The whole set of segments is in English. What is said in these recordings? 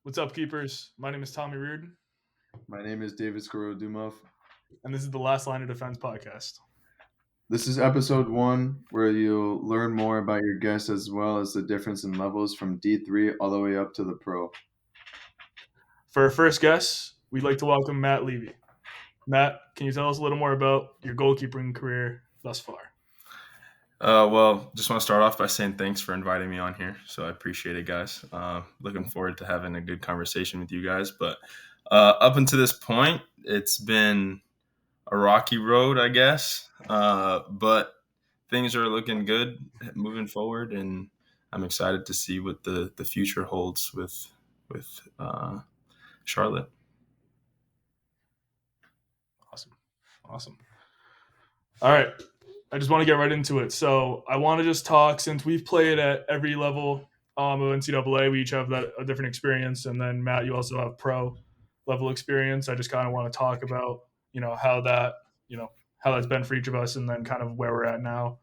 What's up, keepers? My name is Tommy Reardon, My name is David Skoro-Dumov. and this is the Last Line of Defense podcast. This is episode one, where you'll learn more about your guests as well as the difference in levels from D3 all the way up to the pro. For our first guest, we'd like to welcome Matt Levy. Matt, can you tell us a little more about your goalkeeping career thus far? Just want to start off by saying thanks for inviting me on here. So I appreciate it, guys. Looking forward to having a good conversation with you guys. But up until this point, it's been a rocky road, I guess. But things are looking good moving forward, and I'm excited to see what the future holds with Charlotte. Awesome. All right. I just want to get right into it. So I want to just talk, since we've played at every level of NCAA, we each have a different experience. And then, Matt, you also have pro level experience. I just kind of want to talk about, how that's been for each of us, and then kind of where we're at now.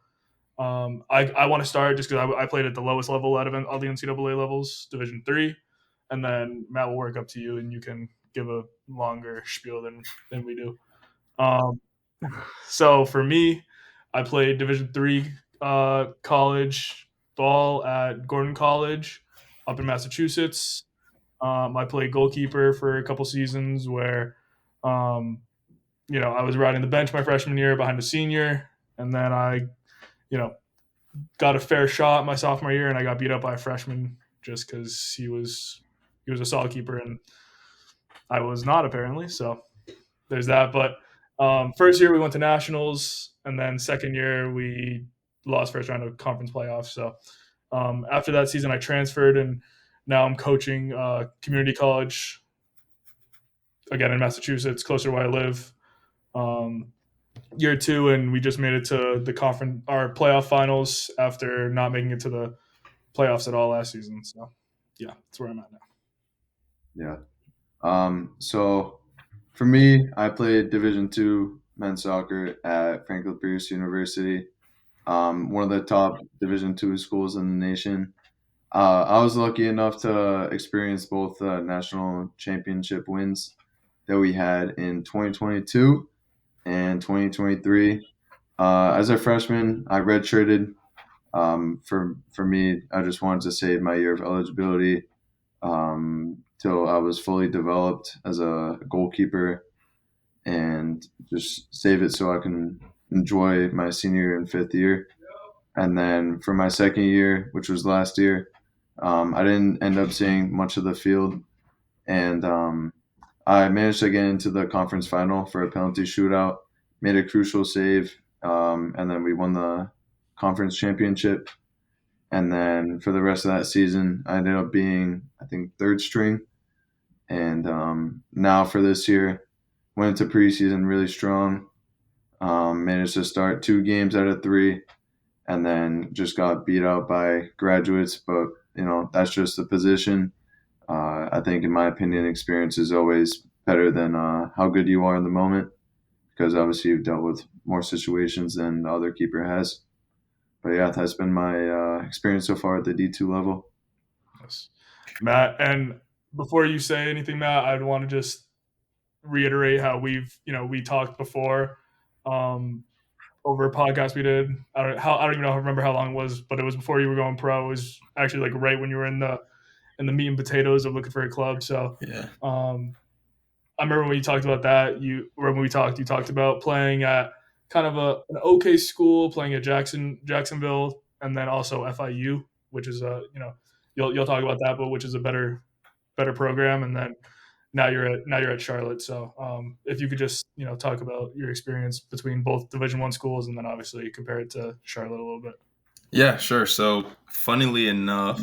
I want to start just because I played at the lowest level out of all the NCAA levels, Division III, and then Matt will work up to you, and you can give a longer spiel than we do. Um, so for me, I played Division III college ball at Gordon College up in Massachusetts. I played goalkeeper for a couple seasons where, I was riding the bench my freshman year behind a senior, and then I, you know, got a fair shot my sophomore year, and I got beat up by a freshman just because he was a solid keeper and I was not, apparently. So there's that. But first year we went to nationals, and then second year we lost first round of conference playoffs. So after that season, I transferred, and now I'm coaching community college again in Massachusetts, closer to where I live. Year two, and we just made it to the conference, our playoff finals, after not making it to the playoffs at all last season. So yeah, that's where I'm at now. Yeah. So for me, I played Division II men's soccer at Franklin Pierce University, one of the top Division II schools in the nation. I was lucky enough to experience both national championship wins that we had in 2022 and 2023. As a freshman, I redshirted. For me, I just wanted to save my year of eligibility till I was fully developed as a goalkeeper, and just save it so I can enjoy my senior and fifth year. And then for my second year, which was last year, I didn't end up seeing much of the field, and I managed to get into the conference final for a penalty shootout, made a crucial save, and then we won the conference championship. And then for the rest of that season, I ended up being, I think, third string. And now for this year, went into preseason really strong. Managed to start 2 games out of 3, and then just got beat out by graduates. But that's just the position. I think, in my opinion, experience is always better than how good you are in the moment, because obviously you've dealt with more situations than the other keeper has. But yeah, that's been my experience so far at the D2 level. Yes. Matt, and before you say anything, Matt, I'd want to just reiterate how we talked before over a podcast we did. I don't even remember how long it was, but it was before you were going pro. It was actually like right when you were in the meat and potatoes of looking for a club. So Yeah. I remember when you talked about that. You talked about playing at kind of an okay school, playing at Jacksonville, and then also FIU, which is you'll talk about that, but which is a better program. And then now you're at Charlotte. So if you could just talk about your experience between both Division I schools, and then obviously compare it to Charlotte a little bit. Yeah, sure. So, funnily enough,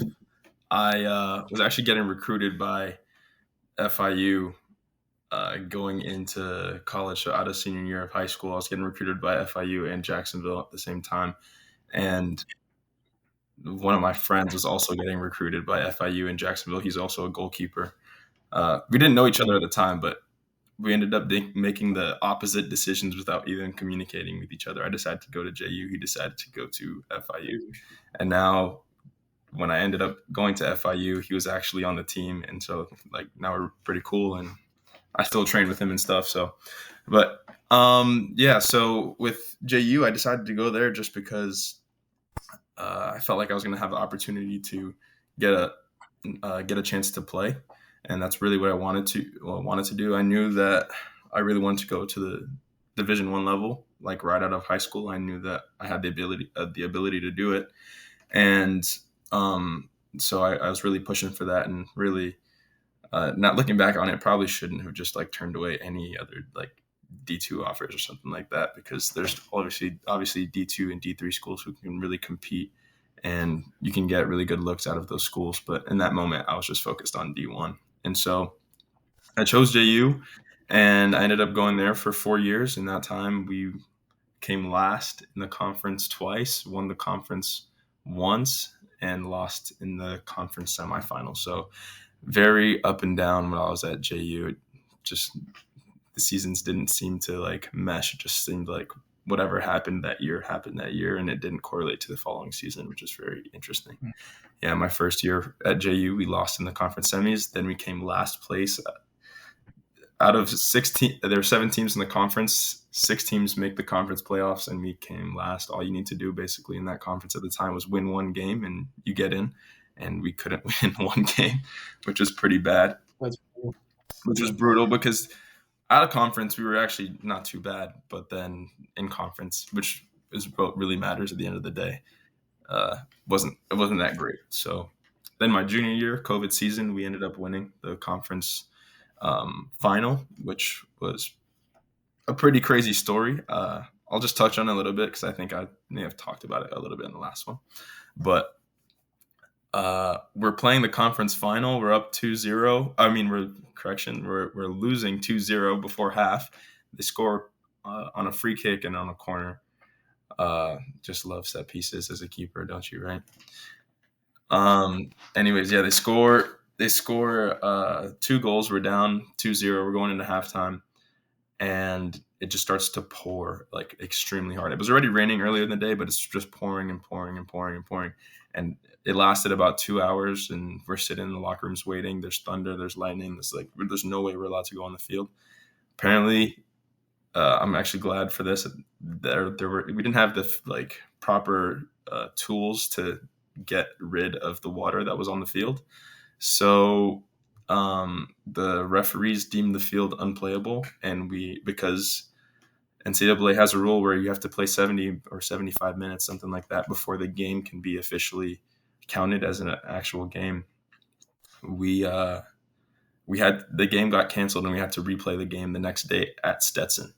I was actually getting recruited by FIU going into college. So, out of senior year of high school, I was getting recruited by FIU and Jacksonville at the same time. And one of my friends was also getting recruited by FIU in Jacksonville. He's also a goalkeeper. We didn't know each other at the time, but we ended up making the opposite decisions without even communicating with each other. I decided to go to JU. He decided to go to FIU. And now when I ended up going to FIU, he was actually on the team, and so like now we're pretty cool, and I still train with him and stuff. So, but yeah. So with JU, I decided to go there just because I felt like I was going to have the opportunity to get a chance to play, and that's really what I wanted to do. I knew that I really wanted to go to the Division I level, like right out of high school. I knew that I had the ability to do it, and so I was really pushing for that, and really not looking back on it, probably shouldn't have just like turned away any other like D2 offers or something like that, because there's obviously D2 and D3 schools who can really compete, and you can get really good looks out of those schools. But in that moment, I was just focused on D1, and so I chose JU, and I ended up going there for 4 years. In that time, we came last in the conference twice, won the conference once, and lost in the conference semifinal. So very up and down when I was at JU. It just the seasons didn't seem to like mesh. It just seemed like whatever happened that year, and it didn't correlate to the following season, which is very interesting. Yeah, my first year at JU, we lost in the conference semis. Then we came last place. Out of 16, there were 7 teams in the conference. 6 teams make the conference playoffs, and we came last. All you need to do basically in that conference at the time was win 1 game, and you get in. And we couldn't win 1 game, which was pretty bad. That's cool. Which was brutal, because out of conference we were actually not too bad, but then in conference, which is what really matters at the end of the day, wasn't that great. So then my junior year, COVID season, we ended up winning the conference final, which was a pretty crazy story. I'll just touch on it a little bit because I think I may have talked about it a little bit in the last one. But we're playing the conference final. We're up 2-0. We're losing 2-0 before half. They score on a free kick and on a corner. Just love set pieces as a keeper, don't you, right? Anyways, yeah, they score 2 goals. We're down 2-0. We're going into halftime, and it just starts to pour like extremely hard. It was already raining earlier in the day, but it's just pouring and pouring and pouring and pouring. And it lasted about 2 hours, and we're sitting in the locker rooms waiting. There's thunder, there's lightning. There's no way we're allowed to go on the field. Apparently, I'm actually glad for this. We didn't have the like proper tools to get rid of the water that was on the field. So the referees deemed the field unplayable, and because NCAA has a rule where you have to play 70 or 75 minutes, something like that, before the game can be officially counted as an actual game. We had the game got canceled, and we had to replay the game the next day at Stetson.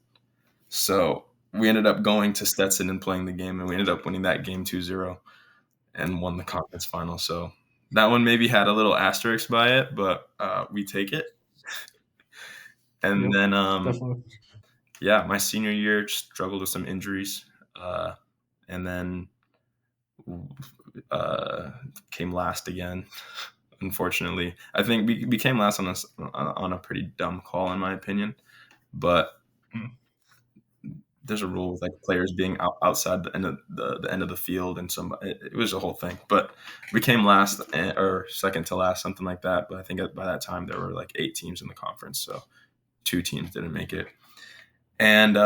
So we ended up going to Stetson and playing the game, and we ended up winning that game 2-0 and won the conference final. So that one maybe had a little asterisk by it, but we take it. And then Definitely. yeah, my senior year struggled with some injuries, and then came last again. Unfortunately, I think we came last on a pretty dumb call, in my opinion. But there's a rule with like players being outside the end of the end of the field, and it was a whole thing. But we came last or second to last, something like that. But I think by that time there were like 8 teams in the conference, so 2 teams didn't make it. And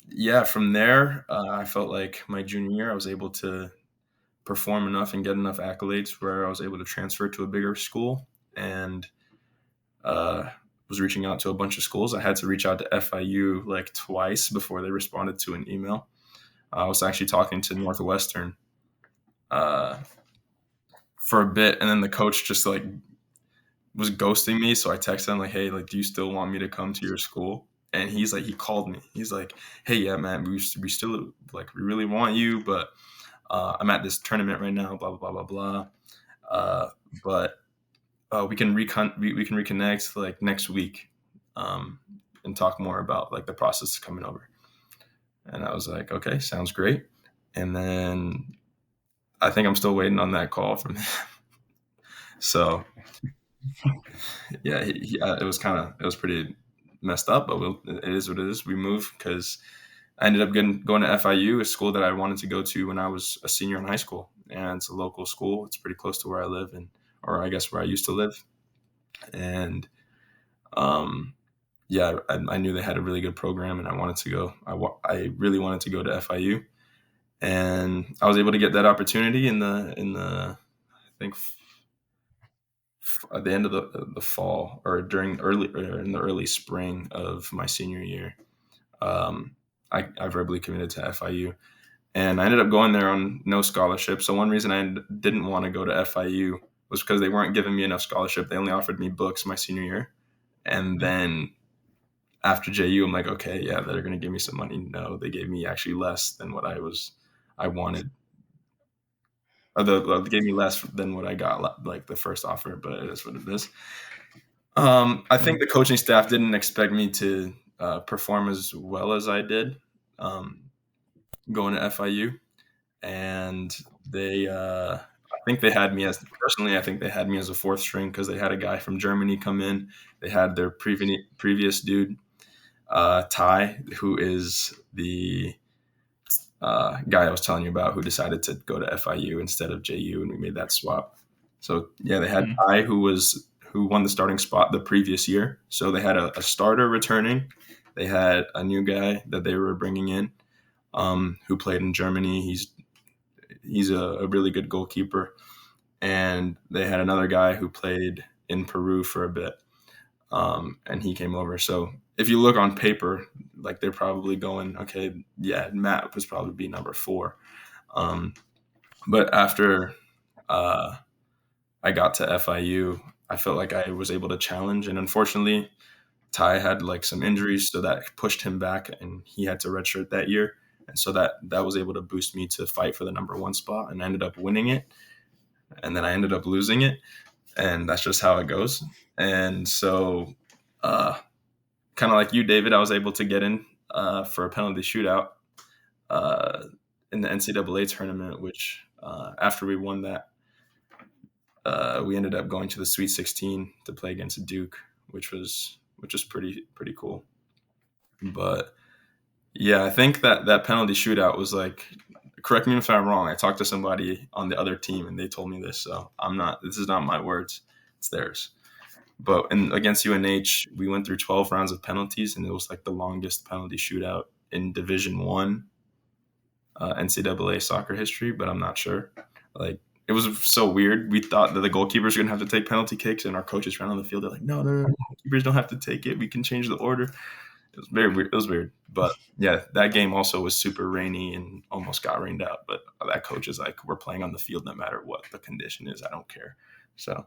yeah, from there, I felt like my junior year I was able to perform enough and get enough accolades where I was able to transfer to a bigger school, and was reaching out to a bunch of schools. I had to reach out to FIU like twice before they responded to an email. I was actually talking to Northwestern for a bit, and then the coach just like was ghosting me. So I texted him like, "Hey, like, do you still want me to come to your school?" And he called me. He's like, "Hey, yeah, man, we still like, we really want you, but I'm at this tournament right now, blah blah blah blah blah. But we can reconnect like next week, and talk more about like the process coming over." And I was like, "Okay, sounds great." And then I think I'm still waiting on that call from him. So yeah, it was pretty messed up, but it is what it is. We moved because I ended up going to FIU, a school that I wanted to go to when I was a senior in high school, and it's a local school. It's pretty close to where I live, or I guess where I used to live. And yeah, I knew they had a really good program, and I wanted to go. I really wanted to go to FIU, and I was able to get that opportunity in the I think at the end of the fall, or in the early spring of my senior year. I verbally committed to FIU, and I ended up going there on no scholarship. So one reason I didn't want to go to FIU was because they weren't giving me enough scholarship. They only offered me books my senior year, and then after JU, I'm like, okay, yeah, they're going to give me some money. No, they gave me actually less than what I wanted. Or they gave me less than what I got, like the first offer, but it is what it is. I think the coaching staff didn't expect me to perform as well as I did going to FIU, and I think they had me as a fourth string because they had a guy from Germany come in. They had their previous dude, Ty, who is the guy I was telling you about, who decided to go to FIU instead of JU, and we made that swap. So yeah, they had Ty, who won the starting spot the previous year. So they had a starter returning. They had a new guy that they were bringing in, who played in Germany. He's a really good goalkeeper, and they had another guy who played in Peru for a bit, and he came over. So if you look on paper, like they're probably going, okay, yeah, Matt was probably be number 4. But after I got to FIU, I felt like I was able to challenge, and unfortunately, Ty had like some injuries, so that pushed him back, and he had to redshirt that year. And so that was able to boost me to fight for the number 1 spot, and I ended up winning it. And then I ended up losing it, and that's just how it goes. And so, kind of like you, David, I was able to get in for a penalty shootout in the NCAA tournament, which after we won that, we ended up going to the Sweet 16 to play against Duke, which was pretty cool. But yeah, I think that penalty shootout was like, correct me if I'm wrong, I talked to somebody on the other team and they told me this, so this is not my words, it's theirs. But against UNH, we went through 12 rounds of penalties, and it was like the longest penalty shootout in Division I NCAA soccer history, but I'm not sure. Like, it was so weird. We thought that the goalkeepers were going to have to take penalty kicks, and our coaches ran on the field. They're like, no, goalkeepers don't have to take it. We can change the order. It was very weird. It was weird. But yeah, that game also was super rainy and almost got rained out. But that coach is like, we're playing on the field no matter what the condition is. I don't care. So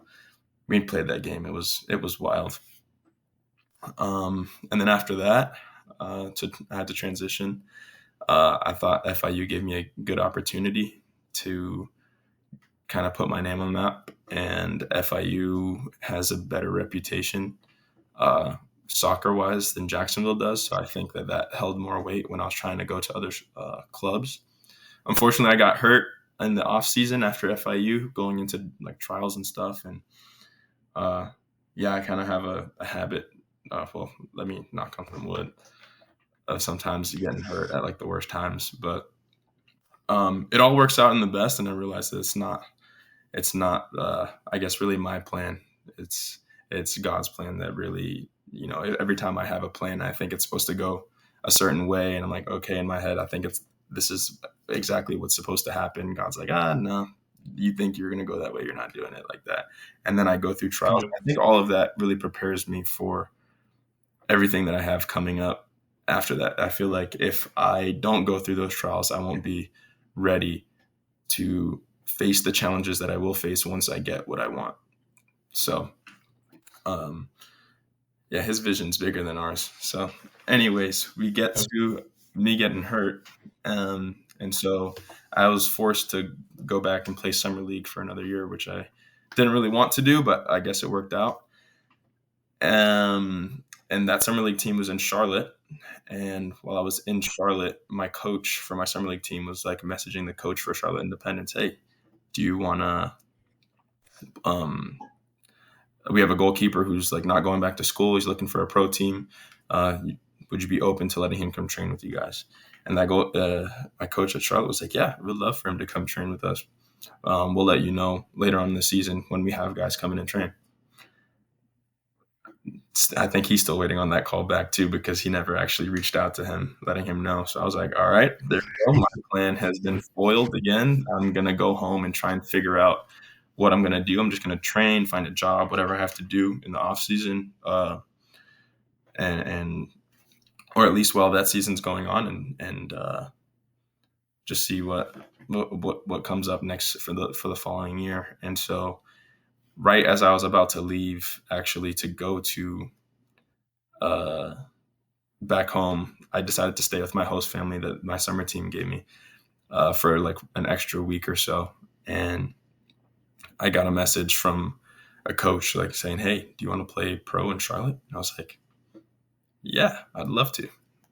we played that game. It was wild. And then after that, I had to transition. I thought FIU gave me a good opportunity to kind of put my name on the map, and FIU has a better reputation soccer-wise than Jacksonville does, so I think that held more weight when I was trying to go to other clubs. Unfortunately, I got hurt in the off season after FIU, going into like trials and stuff, and yeah, I kind of have a habit. Well, let me knock on some wood. Of sometimes getting hurt at like the worst times, but it all works out in the best, and I realized that it's not I guess really my plan. It's God's plan that really, every time I have a plan, I think it's supposed to go a certain way, and I'm like, okay, in my head, I think this is exactly what's supposed to happen. God's like, no, you think you're going to go that way, you're not doing it like that. And then I go through trials. I think all of that really prepares me for everything that I have coming up after that. I feel like if I don't go through those trials, I won't be ready to face the challenges that I will face once I get what I want. So, yeah, his vision's bigger than ours. So anyways, we get to me getting hurt. And so I was forced to go back and play summer league for another year, which I didn't really want to do, but I guess it worked out. And that summer league team was in Charlotte. And while I was in Charlotte, my coach for my summer league team was like messaging the coach for Charlotte Independence, hey, do you want to, we have a goalkeeper who's like not going back to school. He's looking for a pro team. Would you be open to letting him come train with you guys? And my coach at Charlotte was like, yeah, we'd love for him to come train with us. We'll let you know later on in the season when we have guys coming and train. I think he's still waiting on that call back too, because he never actually reached out to him, letting him know. So I was like, all right, there we go. My plan has been foiled again. I'm going to go home and try and figure out what I'm going to do. I'm just going to train, find a job, whatever I have to do in the off season. And or at least while that season's going on, and just see what comes up next for the following year. And so right as I was about to leave, actually, to go to back home, I decided to stay with my host family that my summer team gave me for like an extra week or so. And I got a message from a coach like saying, hey, do you want to play pro in Charlotte? And I was like, yeah, I'd love to.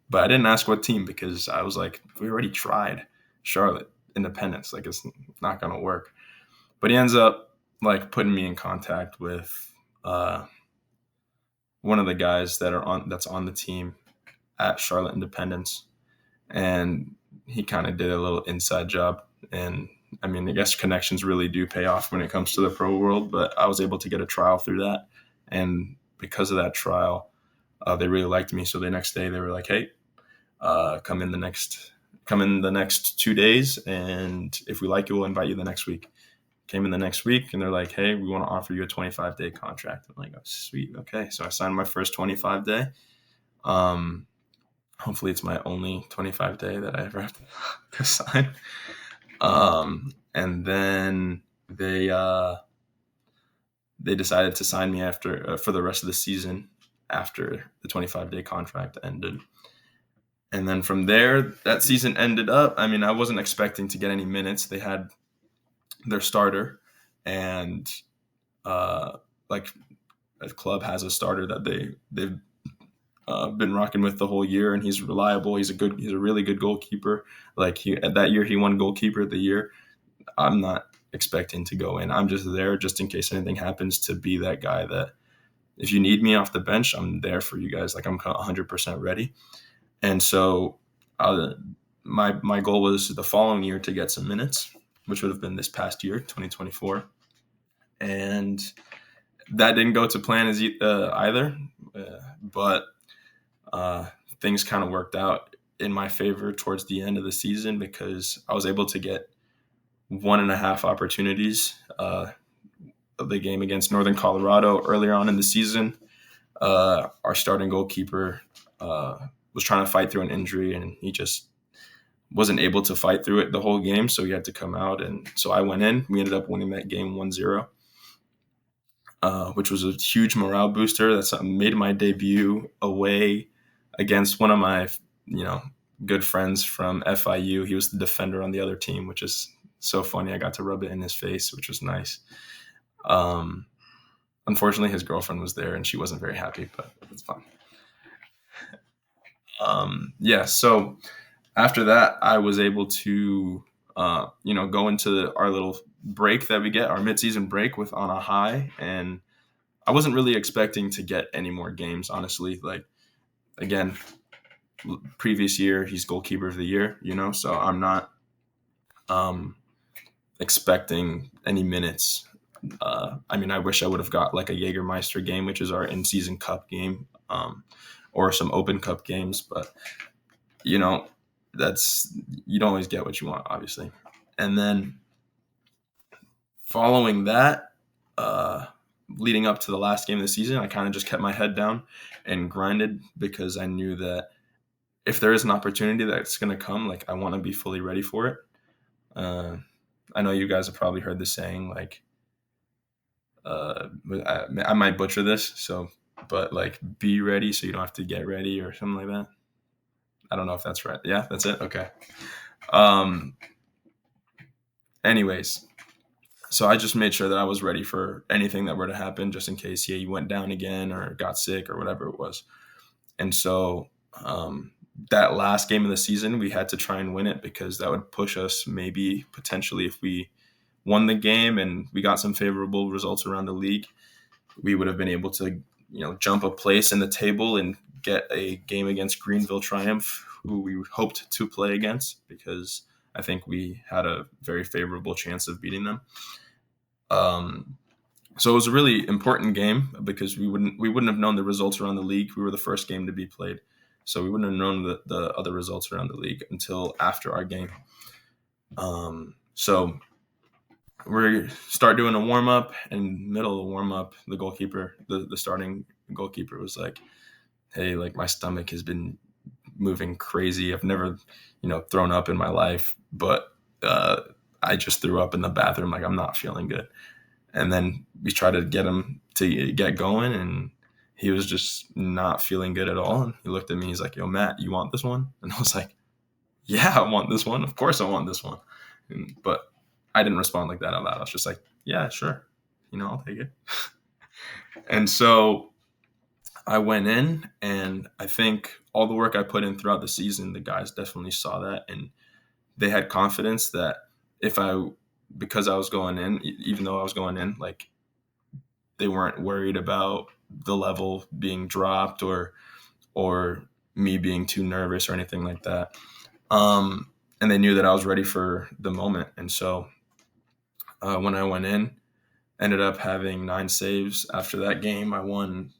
But I didn't ask what team, because I was like, we already tried Charlotte Independence. Like, it's not going to work. But he ends up like putting me in contact with one of the guys that's on the team at Charlotte Independence. And he kind of did a little inside job. And I mean, I guess connections really do pay off when it comes to the pro world, but I was able to get a trial through that. And because of that trial, they really liked me. So the next day they were like, hey, come in the next 2 days. And if we like you, we'll invite you the next week. Came in the next week and they're like, hey, we want to offer you a 25-day contract. I'm like, oh, sweet. Okay. So I signed my first 25-day. Hopefully it's my only 25-day that I ever have to sign. And then they decided to sign me after for the rest of the season after the 25-day contract ended. And then from there, that season ended up. I mean, I wasn't expecting to get any minutes. They had their starter, and like a club has a starter that they've been rocking with the whole year, and he's reliable. He's a really good goalkeeper. Like that year, he won goalkeeper of the year. I'm not expecting to go in. I'm just there just in case anything happens, to be that guy that if you need me off the bench, I'm there for you guys. Like, I'm 100% ready. And so my goal was the following year to get some minutes, which would have been this past year, 2024. And that didn't go to plan as either, but things kind of worked out in my favor towards the end of the season, because I was able to get 1.5 opportunities. The game against Northern Colorado earlier on in the season, our starting goalkeeper was trying to fight through an injury, and he just wasn't able to fight through it the whole game, so he had to come out. And so I went in. We ended up winning that game 1-0, which was a huge morale booster. That's made my debut away against one of my good friends from FIU. He was the defender on the other team, which is so funny. I got to rub it in his face, which was nice. Unfortunately, his girlfriend was there and she wasn't very happy, but it's fine. So after that, I was able to, go into our little break that we get, our midseason break, on a high. And I wasn't really expecting to get any more games, honestly. Like, again, previous year, he's goalkeeper of the year, so I'm not expecting any minutes. I wish I would have got like a Jägermeister game, which is our in-season cup game, or some open cup games, but you don't always get what you want, obviously. And then following that, leading up to the last game of the season, I kind of just kept my head down and grinded, because I knew that if there is an opportunity that's going to come, like, I want to be fully ready for it. I know you guys have probably heard the saying, like, I might butcher this, but like, be ready so you don't have to get ready, or something like that. I don't know if that's right. Yeah, that's it. Okay. Anyways, so I just made sure that I was ready for anything that were to happen, just in case he went down again or got sick or whatever it was. And so that last game of the season, we had to try and win it, because that would push us maybe potentially, if we won the game and we got some favorable results around the league, we would have been able to, jump a place in the table and get a game against Greenville Triumph, who we hoped to play against, because I think we had a very favorable chance of beating them. So it was a really important game because we wouldn't have known the results around the league. We were the first game to be played, so we wouldn't have known the other results around the league until after our game. So we start doing a warm up, and middle of the warm up, the goalkeeper, the starting goalkeeper, was like, "Hey, like my stomach has been moving crazy. I've never, thrown up in my life, but I just threw up in the bathroom. Like I'm not feeling good." And then we tried to get him to get going, and he was just not feeling good at all. And he looked at me. He's like, "Yo, Matt, you want this one?" And I was like, "Yeah, I want this one. Of course, I want this one." But I didn't respond like that out loud. I was just like, "Yeah, sure. I'll take it." And so I went in, and I think all the work I put in throughout the season, the guys definitely saw that, and they had confidence that because I was going in, even though I was going in, like they weren't worried about the level being dropped or me being too nervous or anything like that. And they knew that I was ready for the moment. And so when I went in, ended up having 9 saves. After that game, I won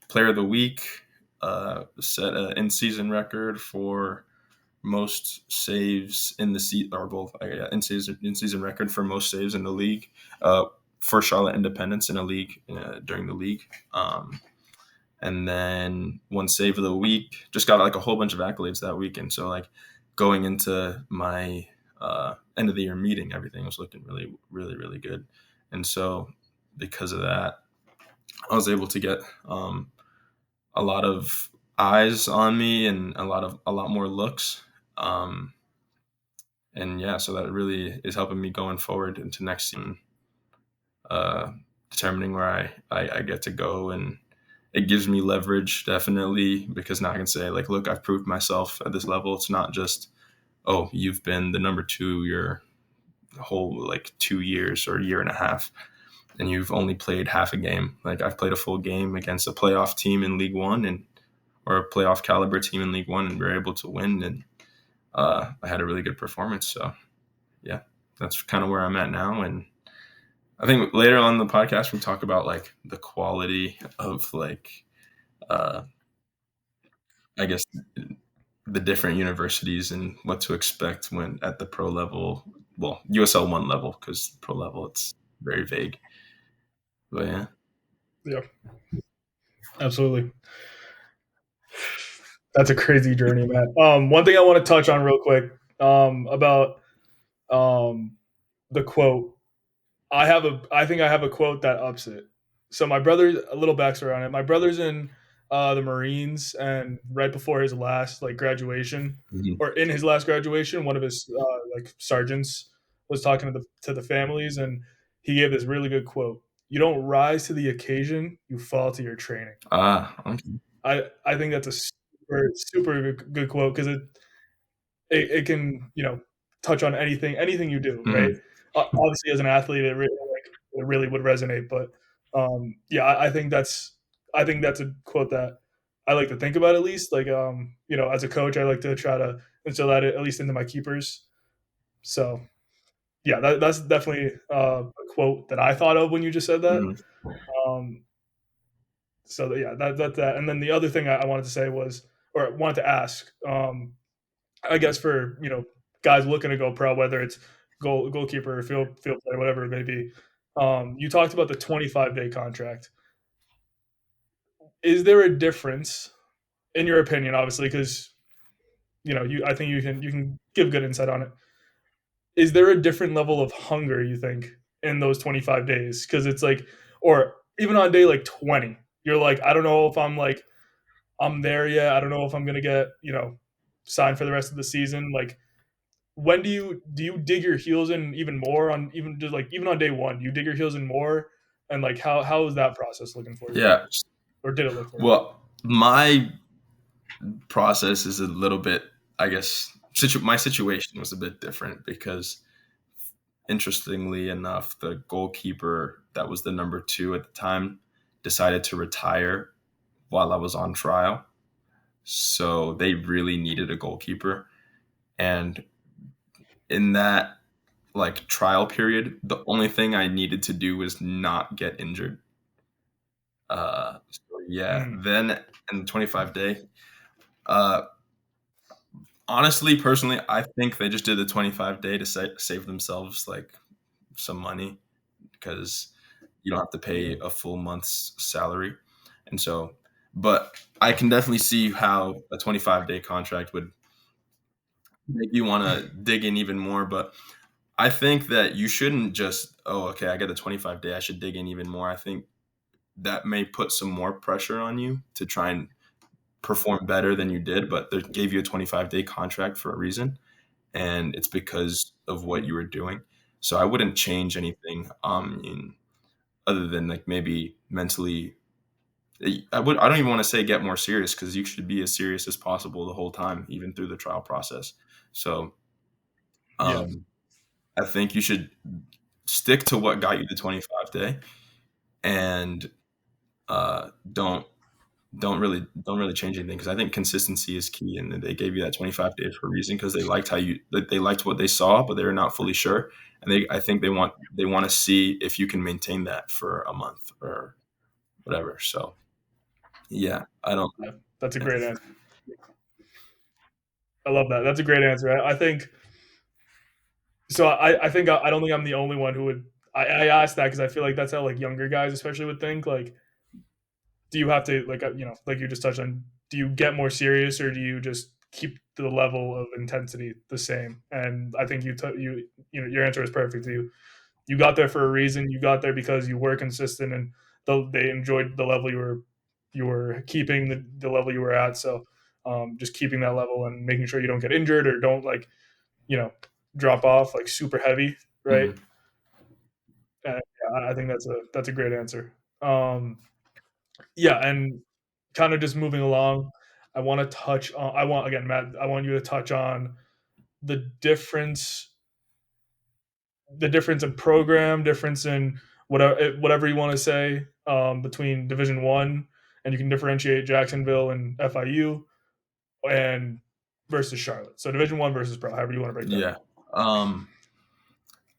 Player of the Week, set an in-season record for most saves in the season, or both in-season record for most saves in the league, for Charlotte Independence in a league during the league. And then won Save of the Week. Just got like a whole bunch of accolades that weekend. So like going into my end of the year meeting, everything was looking really, really, really good. And so because of that, I was able to get a lot of eyes on me and a lot more looks. And yeah, so that really is helping me going forward into next season, determining where I get to go. And it gives me leverage, definitely, because now I can say, like, look, I've proved myself at this level. It's not just, oh, you've been the number 2 your whole, like, 2 years or a year and a half, and you've only played half a game. Like, I've played a full game against a playoff team in League One or a playoff caliber team in League One, and we were able to win, and I had a really good performance. So, yeah, that's kind of where I'm at now. And I think later on in the podcast, we talk about like the quality of like, I guess, the different universities and what to expect when at the pro level, well, USL 1 level, because pro level, it's very vague. But yeah. Yeah, absolutely. That's a crazy journey, man. One thing I want to touch on real quick about the quote. I think I have a quote that ups it. So my brother, a little backstory on it. My brother's in the Marines, and right before his last like graduation, Mhm. or in his last graduation, one of his like sergeants was talking to the families, and he gave this really good quote: "You don't rise to the occasion; you fall to your training." Okay. I think that's a super good quote because it can touch on anything you do, right? Mhm. Obviously, as an athlete, it really would resonate. But yeah, I think that's a quote that I like to think about at least. Like as a coach, I like to try to instill that at least into my keepers. So yeah, that's definitely a quote that I thought of when you just said that. Mhm. Um, so yeah, that's that. And then the other thing I wanted to say was, or wanted to ask, I guess for guys looking to go pro, whether it's goalkeeper, field player, whatever it may be. You talked about the 25-day contract. Is there a difference, in your opinion, obviously, because I think you can give good insight on it. Is there a different level of hunger you think in those 25 days? Because it's like, or even on day like 20, you're like, I don't know if I'm there yet. I don't know if I'm gonna get signed for the rest of the season. Like, when do you dig your heels in even more on even on day one? Do you dig your heels in more? And like how is that process looking for you? Yeah. Or did it look for you? Well, my process is a little bit, I guess, my situation was a bit different because, interestingly enough, the goalkeeper that was the number 2 at the time decided to retire while I was on trial. So they really needed a goalkeeper. And in that like trial period, the only thing I needed to do was not get injured. So yeah, Mm, then in the 25 day, uh, honestly, personally, I think they just did the 25-day to save themselves like some money because you don't have to yeah. pay a full month's salary. And so, but I can definitely see how a 25-day contract would make you want to dig in even more. But I think that you shouldn't just, oh, okay, I got a 25-day, I should dig in even more. I think that may put some more pressure on you to try and perform better than you did, but they gave you a 25-day contract for a reason, and it's because of what Mm, you were doing. So I wouldn't change anything other than like maybe mentally. I don't even want to say get more serious because you should be as serious as possible the whole time, even through the trial process. So yeah. um, I think you should stick to what got you the 25-day, and don't really change anything because I think consistency is key, and they gave you that 25 days for a reason because they liked they liked what they saw, but they're not fully sure, and I think they want to see if you can maintain that for a month or whatever. So yeah, I don't. Yeah, that's a great answer. I love that. That's a great answer. I think so. I think I don't think I'm the only one who would. I asked that because I feel like that's how like younger guys especially would think. Like, do you have to like like you just touched on? Do you get more serious or do you just keep the level of intensity the same? And I think your answer is perfect. You got there for a reason. You got there because you were consistent and they enjoyed the level you were keeping the level you were at. So just keeping that level and making sure you don't get injured or don't like you know drop off like super heavy, right? Mhm. And yeah, I think that's a great answer. Yeah, and kind of just moving along, I want to touch on. I want again, Matt. I want you to touch on the difference in program, difference in whatever you want to say between Division One, and you can differentiate Jacksonville and FIU, and versus Charlotte. So Division One versus Pro, however you want to break that Yeah, down. um,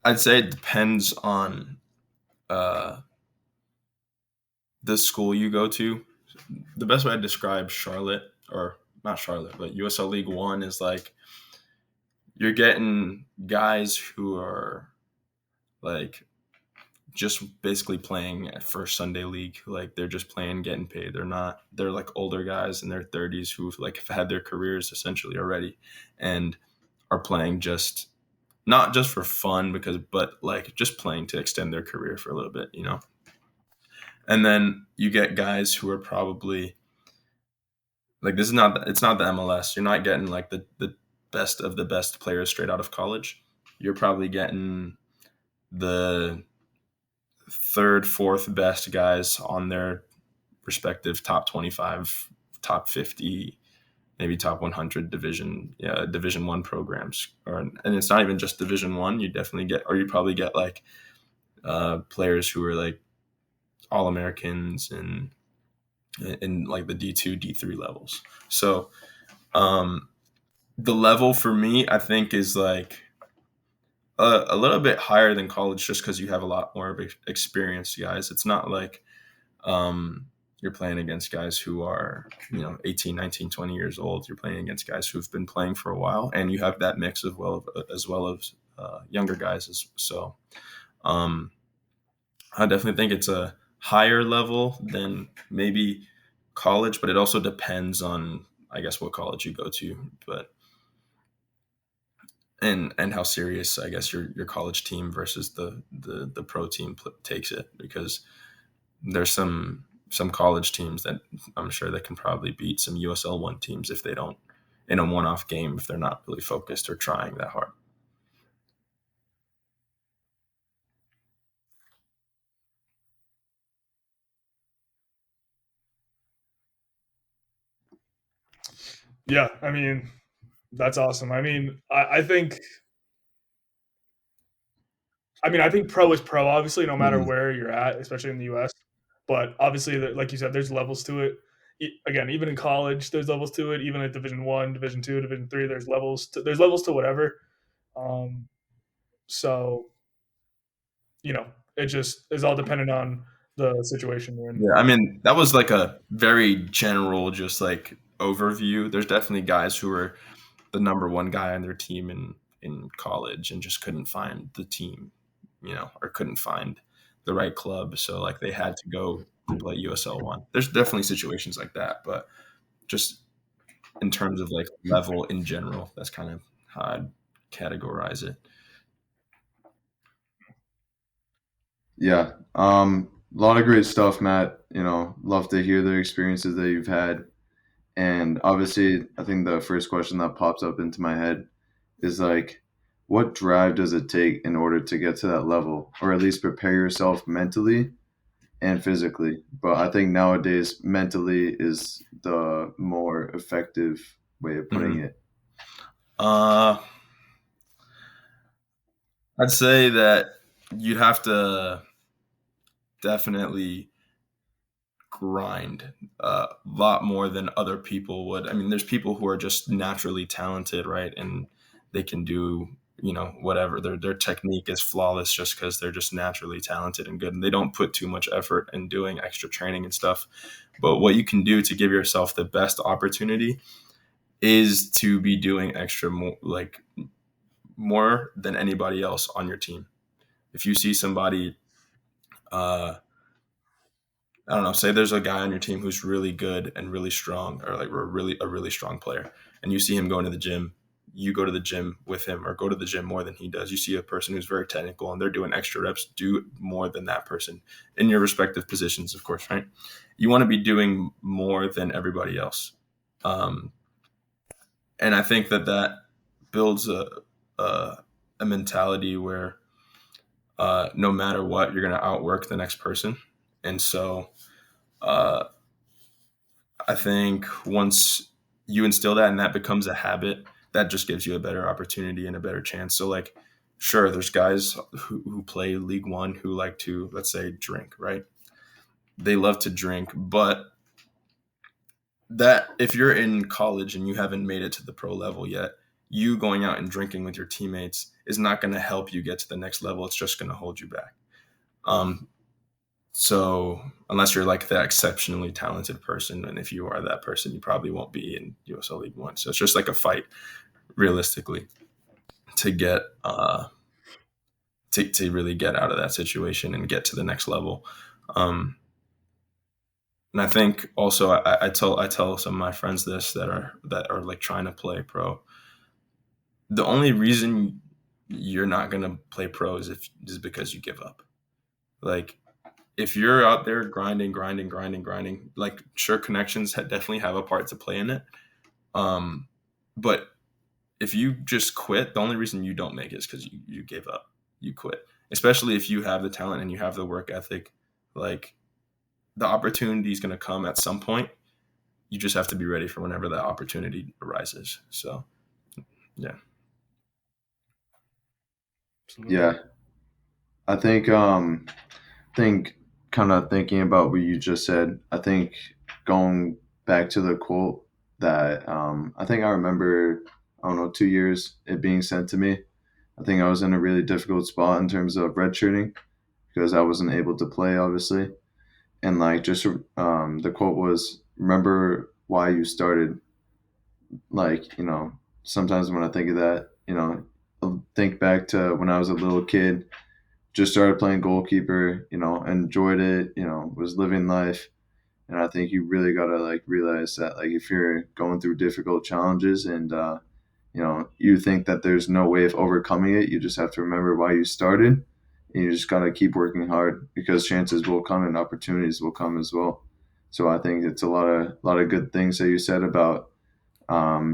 I'd say it depends on uh, the school you go to. The best way I describe Charlotte, or not Charlotte, but USL League One is like you're getting guys who are like just basically playing for Sunday league. Like they're just playing, getting paid. They're like older guys in their 30s who like have had their careers essentially already and are playing just not just for fun but like just playing to extend their career for a little bit. And then you get guys who are probably like it's not the MLS. You're not getting like the best of the best players straight out of college. You're probably getting the third, fourth best guys on their respective top 25, top 50, maybe top 100 division 1 programs. And it's not even just division 1, you probably get like players who are like all Americans and in like the D2, D3 levels. So um the level for me I think is like a little bit higher than college just because you have a lot more of experienced guys. It's not like um, you're playing against guys who are 18, 19, 20 years old. You're playing against guys who've been playing for a while, and you have that mix as well as younger guys. So I definitely think it's a higher level than maybe college, but it also depends on, I guess, what college you go to, but and how serious, I guess, your college team versus the pro team takes it, because there's some college teams that I'm sure that can probably beat some USL one teams if they don't, in a one-off game, if they're not really focused or trying that hard. Yeah, I mean that's awesome. I think pro is pro, obviously, no matter Mhm. where you're at, especially in the US. But obviously, like you said, there's levels to it. Again, even in college, there's levels to it. Even at Division One, Division Two, Division Three, there's levels to whatever. Um, so it just is all dependent on the situation you're in. Yeah, I mean, that was like a very general, just like overview. There's definitely guys who are the number one guy on their team in college and just couldn't find the team, or couldn't find the right club. So like they had to go to play USL one. There's definitely situations like that, but just in terms of like level in general, that's kind of how I'd categorize it. Yeah. A lot of great stuff, Matt. Love to hear the experiences that you've had. And obviously, I think the first question that pops up into my head is like, what drive does it take in order to get to that level, or at least prepare yourself mentally and physically? But I think nowadays, mentally is the more effective way of putting Mhm. it. Uh, I'd say that you'd have to definitely grind a lot more than other people would. I mean, there's people who are just naturally talented, right? And they can do, whatever. Their technique is flawless just because they're just naturally talented and good. And they don't put too much effort in doing extra training and stuff. But what you can do to give yourself the best opportunity is to be doing extra more, like more than anybody else on your team. If you see somebody, uh, I don't know, say there's a guy on your team who's really good and really strong, or like a really strong player, and you see him going to the gym, you go to the gym with him or go to the gym more than he does. You see a person who's very technical and they're doing extra reps, do more than that person in your respective positions, of course, right? You want to be doing more than everybody else. Um, and I think that builds a, a mentality where no matter what, you're going to outwork the next person. And so, uh, I think once you instill that and that becomes a habit, that just gives you a better opportunity and a better chance. So, like, sure, there's guys who play League One who like to, let's say, drink, right? They love to drink, but that if you're in college and you haven't made it to the pro level yet, you going out and drinking with your teammates is not going to help you get to the next level. It's just going to hold you back. Um, So unless you're like that exceptionally talented person, and if you are that person, you probably won't be in USL League One. So it's just like a fight, realistically, to get to really get out of that situation and get to the next level. Um, and I think also I tell some of my friends this that are like trying to play pro. The only reason you're not gonna play pro is because you give up. Like if you're out there grinding, like sure connections definitely have a part to play in it. But if you just quit, the only reason you don't make it is because you gave up, you quit. Especially if you have the talent and you have the work ethic, like the opportunity is going to come at some point. You just have to be ready for whenever that opportunity arises. So yeah. Absolutely. Yeah, I think kind of thinking about what you just said, I think going back to the quote that I think I remember, I don't know, 2 years it being sent to me. I think I was in a really difficult spot in terms of redshirting because I wasn't able to play, obviously. And like, just the quote was, "Remember why you started." Like, sometimes when I think of that, I'll think back to when I was a little kid, just started playing goalkeeper, enjoyed it, was living life. And I think you really got to like realize that like if you're going through difficult challenges and you think that there's no way of overcoming it, you just have to remember why you started, and you just got to keep working hard because chances will come and opportunities will come as well. So I think it's a lot of good things that you said about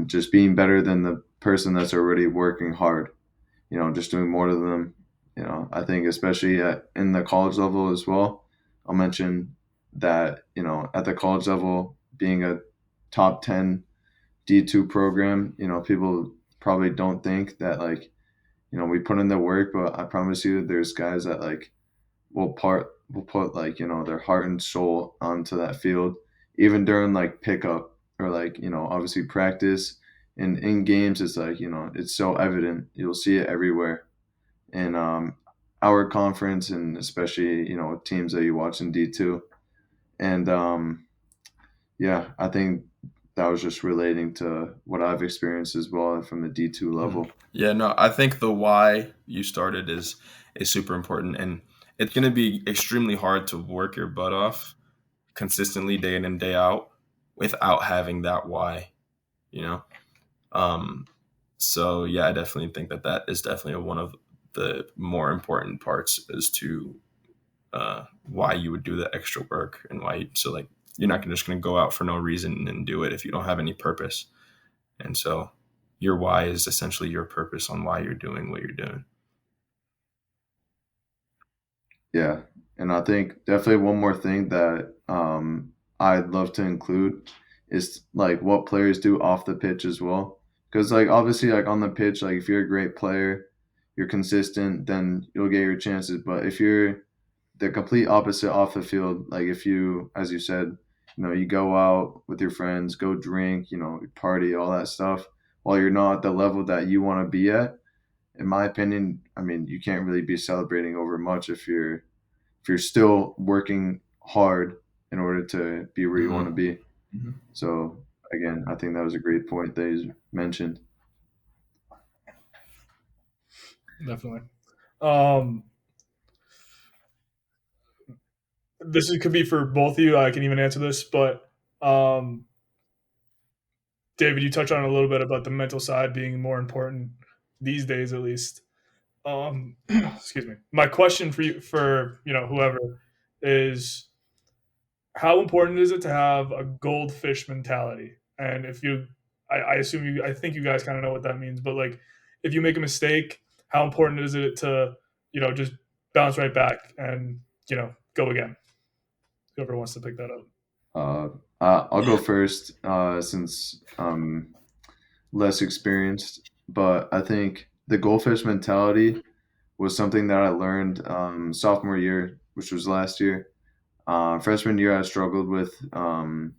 just being better than the person that's already working hard, just doing more than them. I think especially in the college level as well. I'll mention that, at the college level, being a top 10 D2 program, people probably don't think that like, we put in the work, but I promise you there's guys that like will put like, their heart and soul onto that field, even during like pickup or like, obviously practice. And in games, it's like, it's so evident. You'll see it everywhere. And our conference, and especially, teams that you watch in D2. And yeah, I think that was just relating to what I've experienced as well from the D2 level. Yeah, no, I think the why you started is super important, and it's going to be extremely hard to work your butt off consistently day in and day out without having that why, you know. Um, so yeah, I definitely think that is definitely one of the more important parts as to why you would do the extra work and so like you're not just going to go out for no reason and do it if you don't have any purpose. And so your why is essentially your purpose on why you're doing what you're doing. Yeah. And I think definitely one more thing that I'd love to include is like what players do off the pitch as well. Because like obviously like on the pitch, like if you're a great player, you're consistent, then you'll get your chances. But if you're the complete opposite off the field, like if you, as you said, you go out with your friends, go drink, party, all that stuff, while you're not at the level that you want to be at, in my opinion, I mean, you can't really be celebrating over much if you're still working hard in order to be where you want to be. Mm-hmm. So again, I think that was a great point that you mentioned. Definitely. Could be for both of you. I can even answer this, but David, you touched on a little bit about the mental side being more important these days, at least. Excuse me. My question for you, for whoever, is how important is it to have a goldfish mentality? And if you, I assume you, I think you guys kind of know what that means, but like, if you make a mistake, how important is it to, just bounce right back and go again? Whoever wants to pick that up. I'll go first since I'm less experienced, but I think the goldfish mentality was something that I learned sophomore year, which was last year. Freshman year, I struggled with a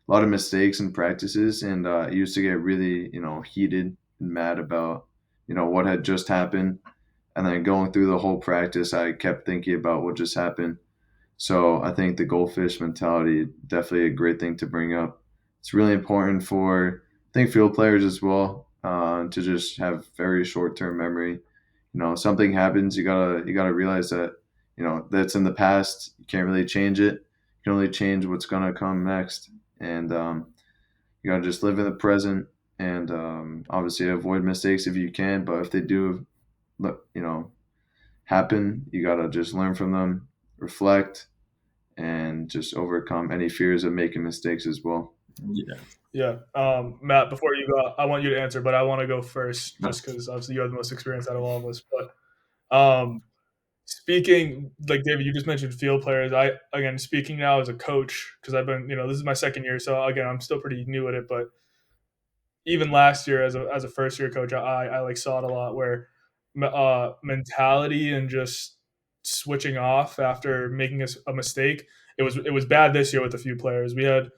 lot of mistakes and practices, and I used to get really, heated and mad about, what had just happened. And then going through the whole practice, I kept thinking about what just happened. So I think the goldfish mentality definitely a great thing to bring up. It's really important for I think field players as well to just have very short term memory. Something happens, you gotta realize that that's in the past. You can't really change it. You can only change what's gonna come next, and you gotta just live in the present and obviously avoid mistakes if you can. But if they do, happen, you gotta just learn from them, reflect, and just overcome any fears of making mistakes as well. Yeah. Yeah. Matt, before you go, I want you to answer, but I want to go first just because obviously you have the most experience out of all of us. But speaking, like David, you just mentioned field players. Again, speaking now as a coach, because I've been, this is my second year. So again, I'm still pretty new at it. But even last year as a first year coach, I like saw it a lot where mentality and just switching off after making a mistake. It was bad this year with a few players. We had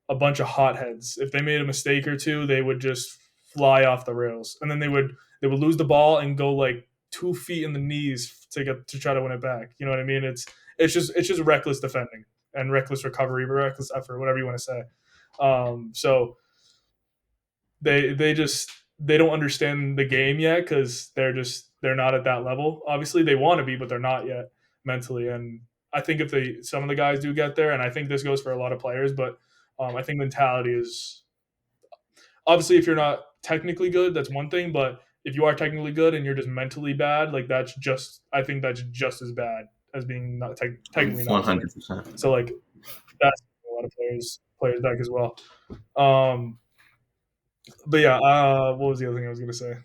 a bunch of hotheads. If they made a mistake or two, they would just fly off the rails, and then they would lose the ball and go like 2 feet in the knees to try to win it back. You know what I mean? It's just reckless defending and reckless recovery, reckless effort, whatever you want to say. So they don't understand the game yet because they're not at that level. Obviously, they want to be, but they're not yet mentally. And I think if some of the guys do get there, and I think this goes for a lot of players, but I think mentality is obviously if you're not technically good, that's one thing. But if you are technically good and you're just mentally bad, like I think that's just as bad as being not technically not good. 100%. So like that's a lot of players back as well. But yeah, what was the other thing I was gonna say?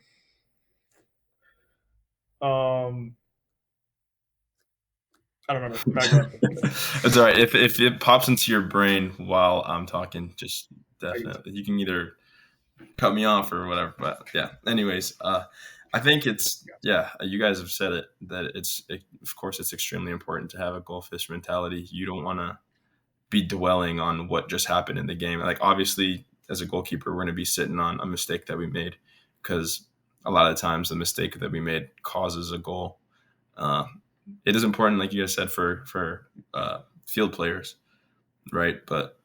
I don't remember. Back up. It's all right. If it pops into your brain while I'm talking, just definitely you can either cut me off or whatever. But yeah. Anyways, I think you guys have said it that of course it's extremely important to have a goldfish mentality. You don't want to be dwelling on what just happened in the game. Like obviously as a goalkeeper, we're going to be sitting on a mistake that we made, because a lot of times the mistake that we made causes a goal. It is important, like you guys said, for field players, right? But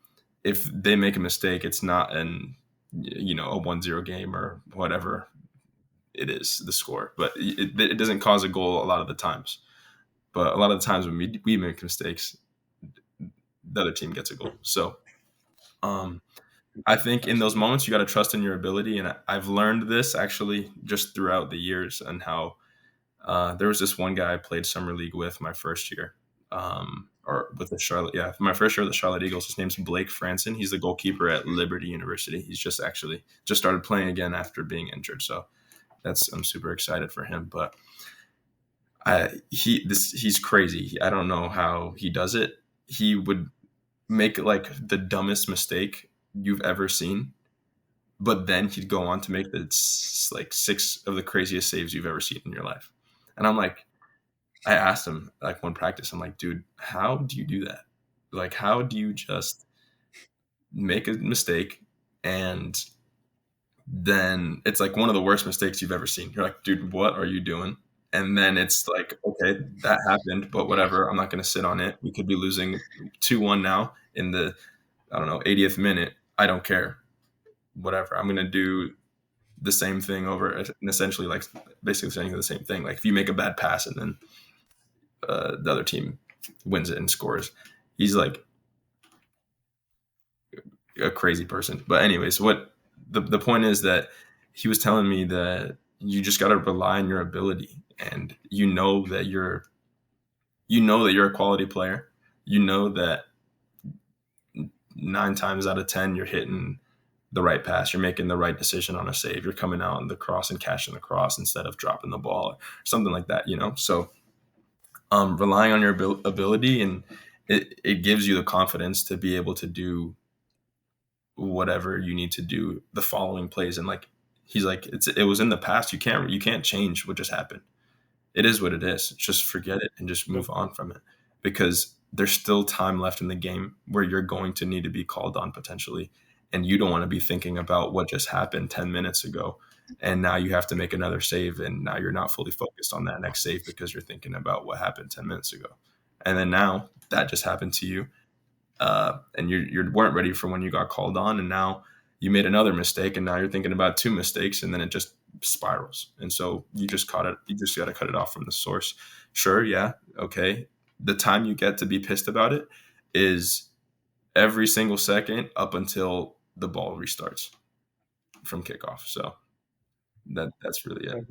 if they make a mistake, it's not a 1-0 game or whatever it is, the score, but it doesn't cause a goal a lot of the times. But a lot of the times when we make mistakes, the other team gets a goal. So I think in those moments you got to trust in your ability, and I've learned this actually just throughout the years, and how there was this one guy I played summer league with my first year, or with the Charlotte. Yeah, my first year with the Charlotte Eagles. His name's Blake Franson. He's the goalkeeper at Liberty University. He's just started playing again after being injured. So I'm super excited for him. But he's crazy. I don't know how he does it. He would make like the dumbest mistake you've ever seen, but then he'd go on to make like 6 of the craziest saves you've ever seen in your life. And I'm like, I asked him like one practice, I'm like, dude, how do you do that? Like, how do you just make a mistake and then it's like one of the worst mistakes you've ever seen? You're like, dude, what are you doing? And then it's like, okay, that happened, but whatever. I'm not going to sit on it. We could be losing 2-1 now in the, 80th minute. I don't care. Whatever. I'm going to do the same thing over, and essentially like basically saying the same thing. Like if you make a bad pass and then the other team wins it and scores, he's like a crazy person. But anyways, what the point is that he was telling me that you just got to rely on your ability, and you know that you're a quality player. You know that 9 times out of 10 you're hitting the right pass, you're making the right decision on a save, you're coming out on the cross and catching the cross instead of dropping the ball or something like that, So relying on your ability, and it gives you the confidence to be able to do whatever you need to do the following plays. And like he's like, it was in the past. You can't change what just happened. It is what it is. Just forget it and just move on from it, because there's still time left in the game where you're going to need to be called on potentially, and you don't want to be thinking about what just happened 10 minutes ago, and now you have to make another save, and now you're not fully focused on that next save because you're thinking about what happened 10 minutes ago, and then now that just happened to you, and you weren't ready for when you got called on, and now you made another mistake, and now you're thinking about 2 mistakes, and then it just spirals. And so you just got to cut it off from the source. Sure, yeah, okay. The time you get to be pissed about it is every single second up until the ball restarts from kickoff. So that's really it.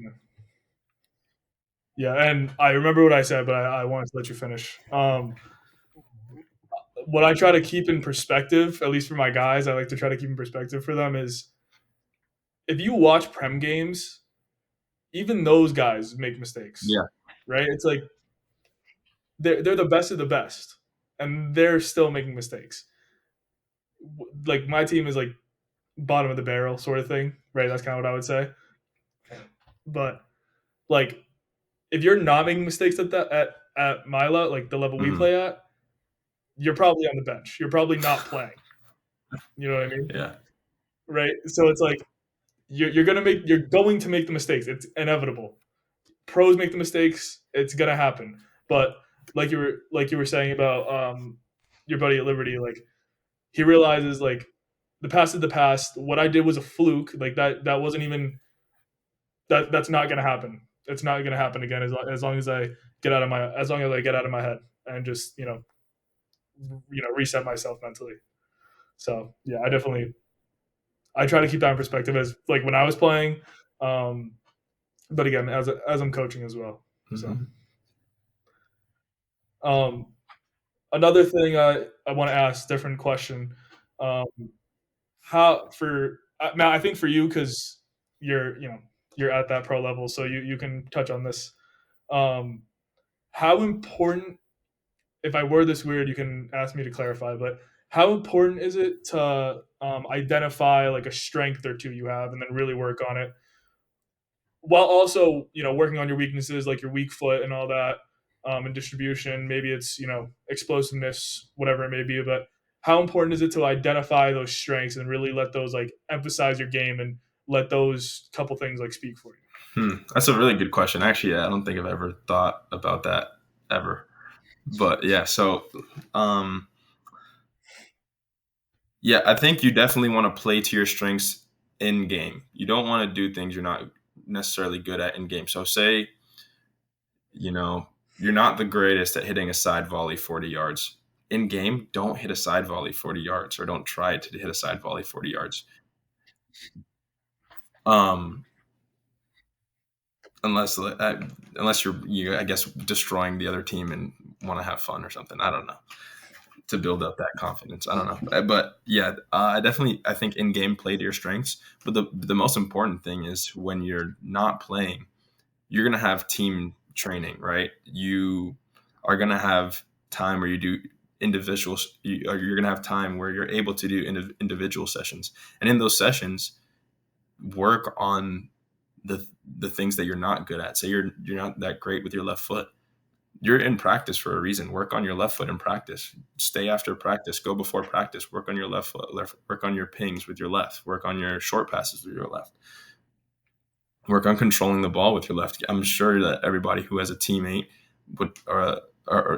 Yeah, and I remember what I said, but I wanted to let you finish. What I try to keep in perspective, at least for my guys, I like to try to keep in perspective for them is, if you watch Prem games, even those guys make mistakes. Yeah. Right? It's like they're the best of the best, and they're still making mistakes. Like my team is like bottom of the barrel sort of thing, right? That's kind of what I would say. But like, if you're not making mistakes at my level, like the level we play at, you're probably on the bench. You're probably not playing. You know what I mean? Yeah. Right. So it's like you're going to make the mistakes. It's inevitable. Pros make the mistakes. It's gonna happen. But like you were saying about your buddy at Liberty, like he realizes like the past is the past. What I did was a fluke. Like that wasn't even that's not gonna happen. It's not gonna happen again as long as I get out of my head and just reset myself mentally. So yeah, I try to keep that in perspective as like when I was playing, but again as I'm coaching as well. Mm-hmm. So another thing I want to ask, different question. How for Matt? I think for you, because you're at that pro level, so you can touch on this. How important? If I word this weird, you can ask me to clarify. But how important is it to identify like a strength or two you have, and then really work on it, while also working on your weaknesses, like your weak foot and all that, and distribution? Maybe it's explosiveness, whatever it may be. But how important is it to identify those strengths and really let those like emphasize your game and let those couple things like speak for you? That's a really good question. Actually, yeah, I don't think I've ever thought about that ever. But yeah, so um, yeah, I think you definitely want to play to your strengths in game. You don't want to do things you're not necessarily good at in game. So say, you know, you're not the greatest at hitting a side volley 40 yards. In game, don't hit a side volley 40 yards or don't try to hit a side volley 40 yards. Um, unless you're I guess destroying the other team and want to have fun or something. I don't know, to build up that confidence. I don't know, but yeah, I think in game play to your strengths. But the most important thing is when you're not playing, you're gonna have team training, right? You are gonna have time where you do individuals. You're gonna have time where you're able to do individual sessions, and in those sessions, work on the things that you're not good at. Say you're not that great with your left foot. You're in practice for a reason. Work on your left foot in practice. Stay after practice. Go before practice. Work on your left foot. Work on your pings with your left. Work on your short passes with your left. Work on controlling the ball with your left. I'm sure that everybody who has a teammate or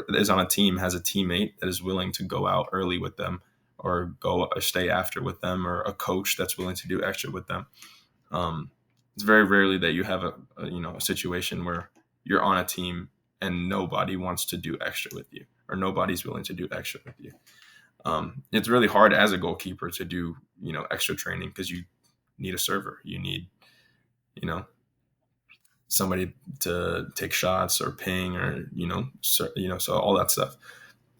is on a team has a teammate that is willing to go out early with them or go or stay after with them, or a coach that's willing to do extra with them. It's very rarely that you have a situation where you're on a team and nobody wants to do extra with you, or nobody's willing to do extra with you. It's really hard as a goalkeeper to do extra training because you need a server, you need somebody to take shots or ping or so all that stuff.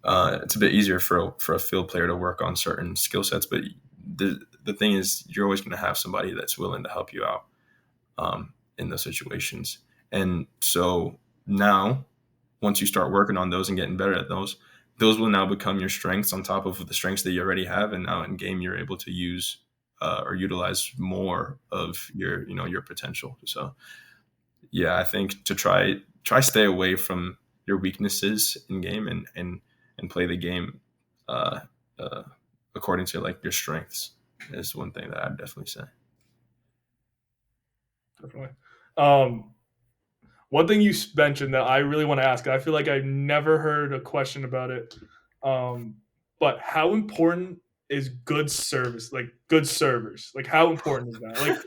It's a bit easier for a field player to work on certain skill sets, but the thing is, you're always going to have somebody that's willing to help you out in those situations. And so now, once you start working on those and getting better at those will now become your strengths on top of the strengths that you already have. And now in game, you're able to use or utilize more of your potential. So yeah, I think to try stay away from your weaknesses in game and play the game uh, uh, according to like your strengths is one thing that I'd definitely say. Definitely. One thing you mentioned that I really want to ask, I feel like I've never heard a question about it. But how important is good service, like good servers? Like how important is that?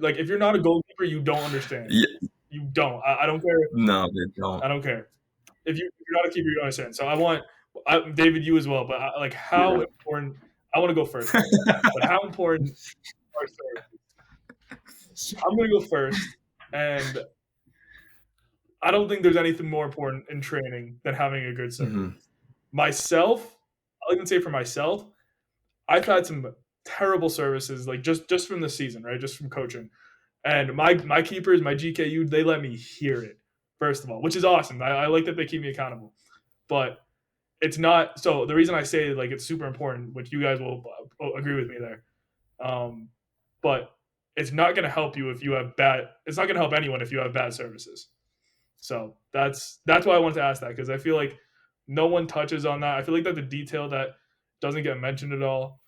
Like if you're not a goalkeeper, you don't understand. Yeah, You don't. I don't care. no, they don't. I don't care. If you're not a keeper, you don't understand. So David, you as well. But like how Yeah. important? I want to go first, but how important are services? I'm gonna go first, and I don't think there's anything more important in training than having a good server. Mm-hmm. Myself, I'll even say for myself, I've had some terrible services, like just from the season, right? Just from coaching. And my keepers, my GKU, they let me hear it, first of all, which is awesome. I like that they keep me accountable. But it's not, so the reason I say like it's super important, which you guys will agree with me there. But it's not going to help you if you have bad, it's not going to help anyone if you have bad services. So that's why I wanted to ask that, because I feel like no one touches on that. I feel like that's a detail that doesn't get mentioned at all.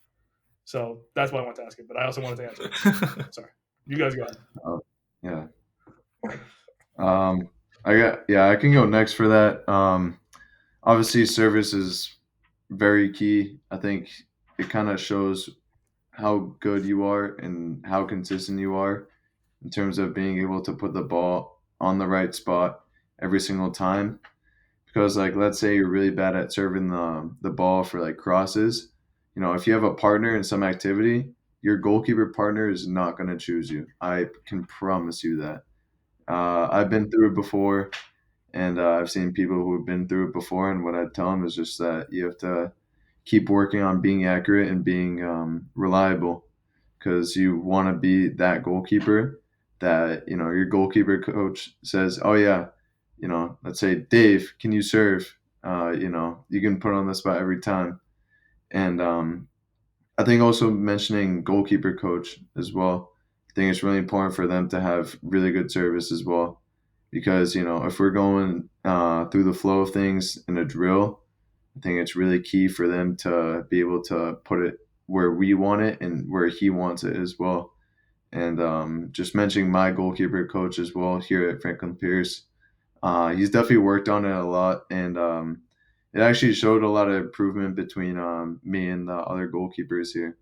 So that's why I wanted to ask it. But I also wanted to answer it. Sorry, you guys got it. Oh, yeah. I can go next for that. Obviously, service is very key. I think it kind of shows how good you are and how consistent you are in terms of being able to put the ball on the right spot every single time. Because like let's say you're really bad at serving the ball for like crosses, if you have a partner in some activity, your goalkeeper partner is not going to choose you. I can promise you that. I've been through it before, and I've seen people who have been through it before. And what I tell them is just that you have to keep working on being accurate and being reliable, because you want to be that goalkeeper that your goalkeeper coach says, "Oh yeah, let's say Dave, can you serve? You can put on the spot every time." And I think also mentioning goalkeeper coach as well. I think it's really important for them to have really good service as well, because if we're going through the flow of things in a drill, I think it's really key for them to be able to put it where we want it and where he wants it as well. And just mentioning my goalkeeper coach as well here at Franklin Pierce, he's definitely worked on it a lot, and it actually showed a lot of improvement between me and the other goalkeepers here,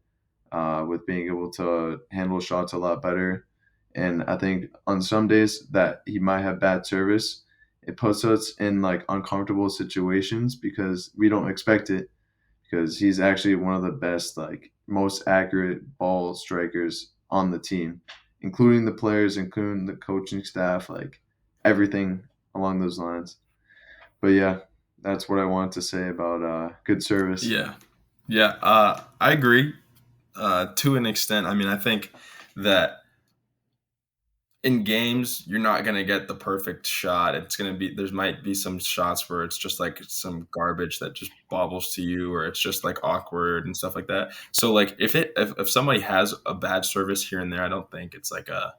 with being able to handle shots a lot better. And I think on some days that he might have bad service, it puts us in like uncomfortable situations because we don't expect it. Because he's actually one of the best, like most accurate ball strikers on the team, including the players, including the coaching staff, like everything along those lines. But yeah, that's what I wanted to say about good service. Yeah, yeah, I agree to an extent. I mean, I think that in games you're not gonna get the perfect shot. It's gonna be there's might be some shots where it's just like some garbage that just bobbles to you, or it's just like awkward and stuff like that. So like if somebody has a bad service here and there, I don't think it's like a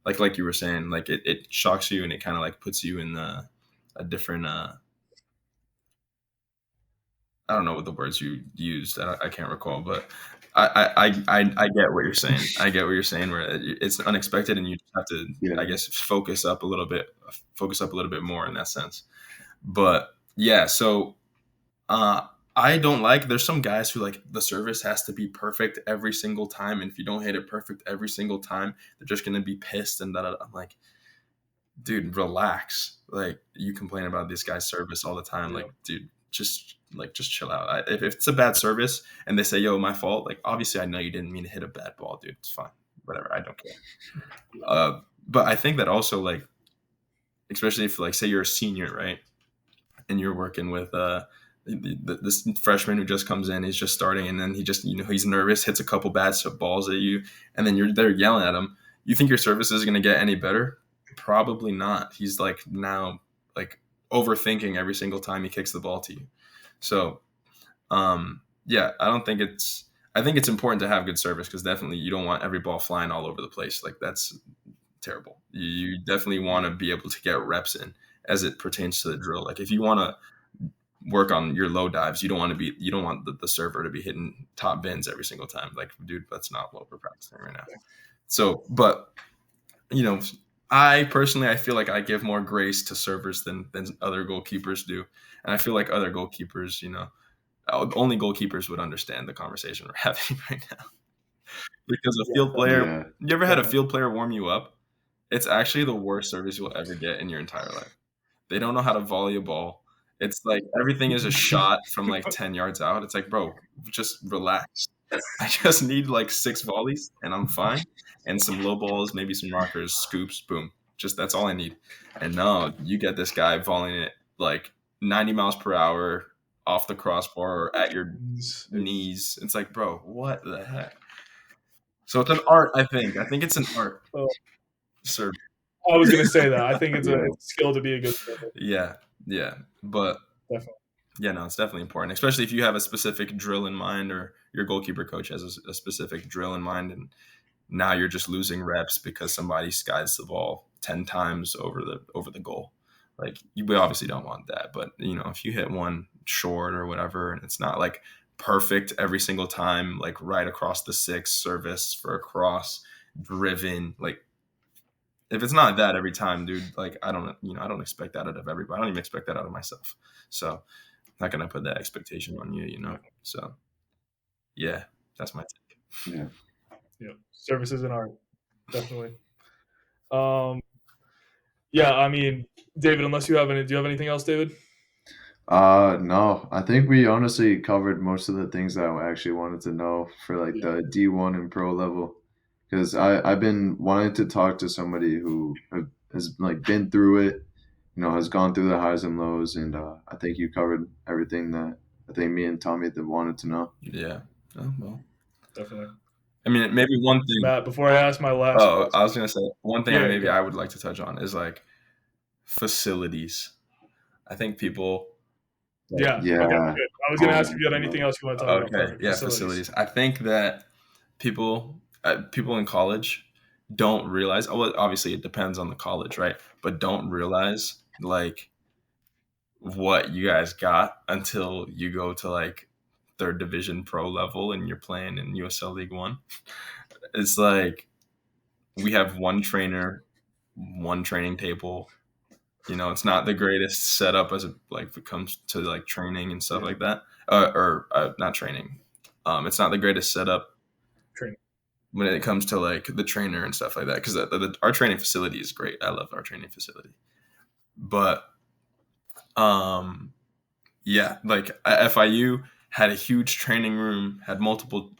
like you were saying, like it shocks you and it kind of like puts you in a different I don't know what the words you used. I can't recall, but I get what you're saying. I get what you're saying. Where it's unexpected, and you just have to, Yeah, I guess, focus up a little bit more in that sense. But yeah, so uh, I don't like. There's some guys who like the service has to be perfect every single time, and if you don't hit it perfect every single time, they're just gonna be pissed. And that I'm like, dude, relax. Like you complain about this guy's service all the time. Yeah. Like, dude, just chill out. If it's a bad service and they say, "Yo, my fault," like obviously I know you didn't mean to hit a bad ball, dude. It's fine, whatever. I don't care. But I think that also like, especially if like say you're a senior, right, and you're working with this freshman who just comes in, he's just starting, and then he just he's nervous, hits a couple bad balls at you, and then you're there yelling at him. You think your service is going to get any better? Probably not. He's like now like overthinking every single time he kicks the ball to you. So yeah, I don't think it's. I think it's important to have good service because definitely you don't want every ball flying all over the place. Like that's terrible. You definitely want to be able to get reps in as it pertains to the drill. Like if you want to work on your low dives, you don't want the server to be hitting top bins every single time. Like, dude, that's not what we're practicing right now. So, but you know, I personally I feel like I give more grace to servers than other goalkeepers do, and I feel like other goalkeepers, only goalkeepers would understand the conversation we're having right now. Because a field player, yeah, you ever had a field player warm you up? It's actually the worst service you'll ever get in your entire life. They don't know how to volley a ball. It's like everything is a shot from like 10 yards out. It's like, bro, just relax. I just need like 6 volleys and I'm fine. And some low balls, maybe some rockers, scoops, boom. Just that's all I need. And no, you get this guy volleying it like 90 miles per hour off the crossbar or at your knees. It's like, bro, what the heck? So it's an art, I think. I think it's an art. Oh, Sir. I was gonna say that. I think it's Yeah. a skill to be a good server. Yeah. But Definitely. yeah, no, it's definitely important, especially if you have a specific drill in mind or your goalkeeper coach has a specific drill in mind, and now you're just losing reps because somebody skies the ball 10 times over the goal. Like we obviously don't want that, but if you hit one short or whatever, and it's not like perfect every single time, like right across the 6 service for a cross driven, like if it's not that every time, dude, like I don't expect that out of everybody. I don't even expect that out of myself. So I'm not gonna put that expectation on you. So yeah, that's my take. yeah. Yeah, service is an art, definitely. Um, yeah, I mean, David, unless you have any, do you have anything else, David? No, I think we honestly covered most of the things that I actually wanted to know for like Yeah. the D1 and pro level. Because I've been wanting to talk to somebody who has like been through it, has gone through the highs and lows, and I think you covered everything that I think me and Tommy that wanted to know. Yeah. Oh, well. Definitely. I mean, maybe one thing. Matt, before I ask my last Oh, question, I was gonna say one thing Yeah, maybe go. I would like to touch on is like facilities. I think people. Yeah. Yeah. Okay. Good. I was gonna Oh ask my if you had God. anything else you want to talk about. Okay, Perfect. yeah, facilities. I think that people in college don't realize. Well, obviously it depends on the college, right? But don't realize like what you guys got until you go to like third division pro level and you're playing in USL League One. It's like we have one trainer, one training table. It's not the greatest setup as if it comes to like training and stuff like that. Or not training. It's not the greatest setup Training. when it comes to like the trainer and stuff like that, because our training facility is great. I love our training facility, but yeah, like FIU had a huge training room, had multiple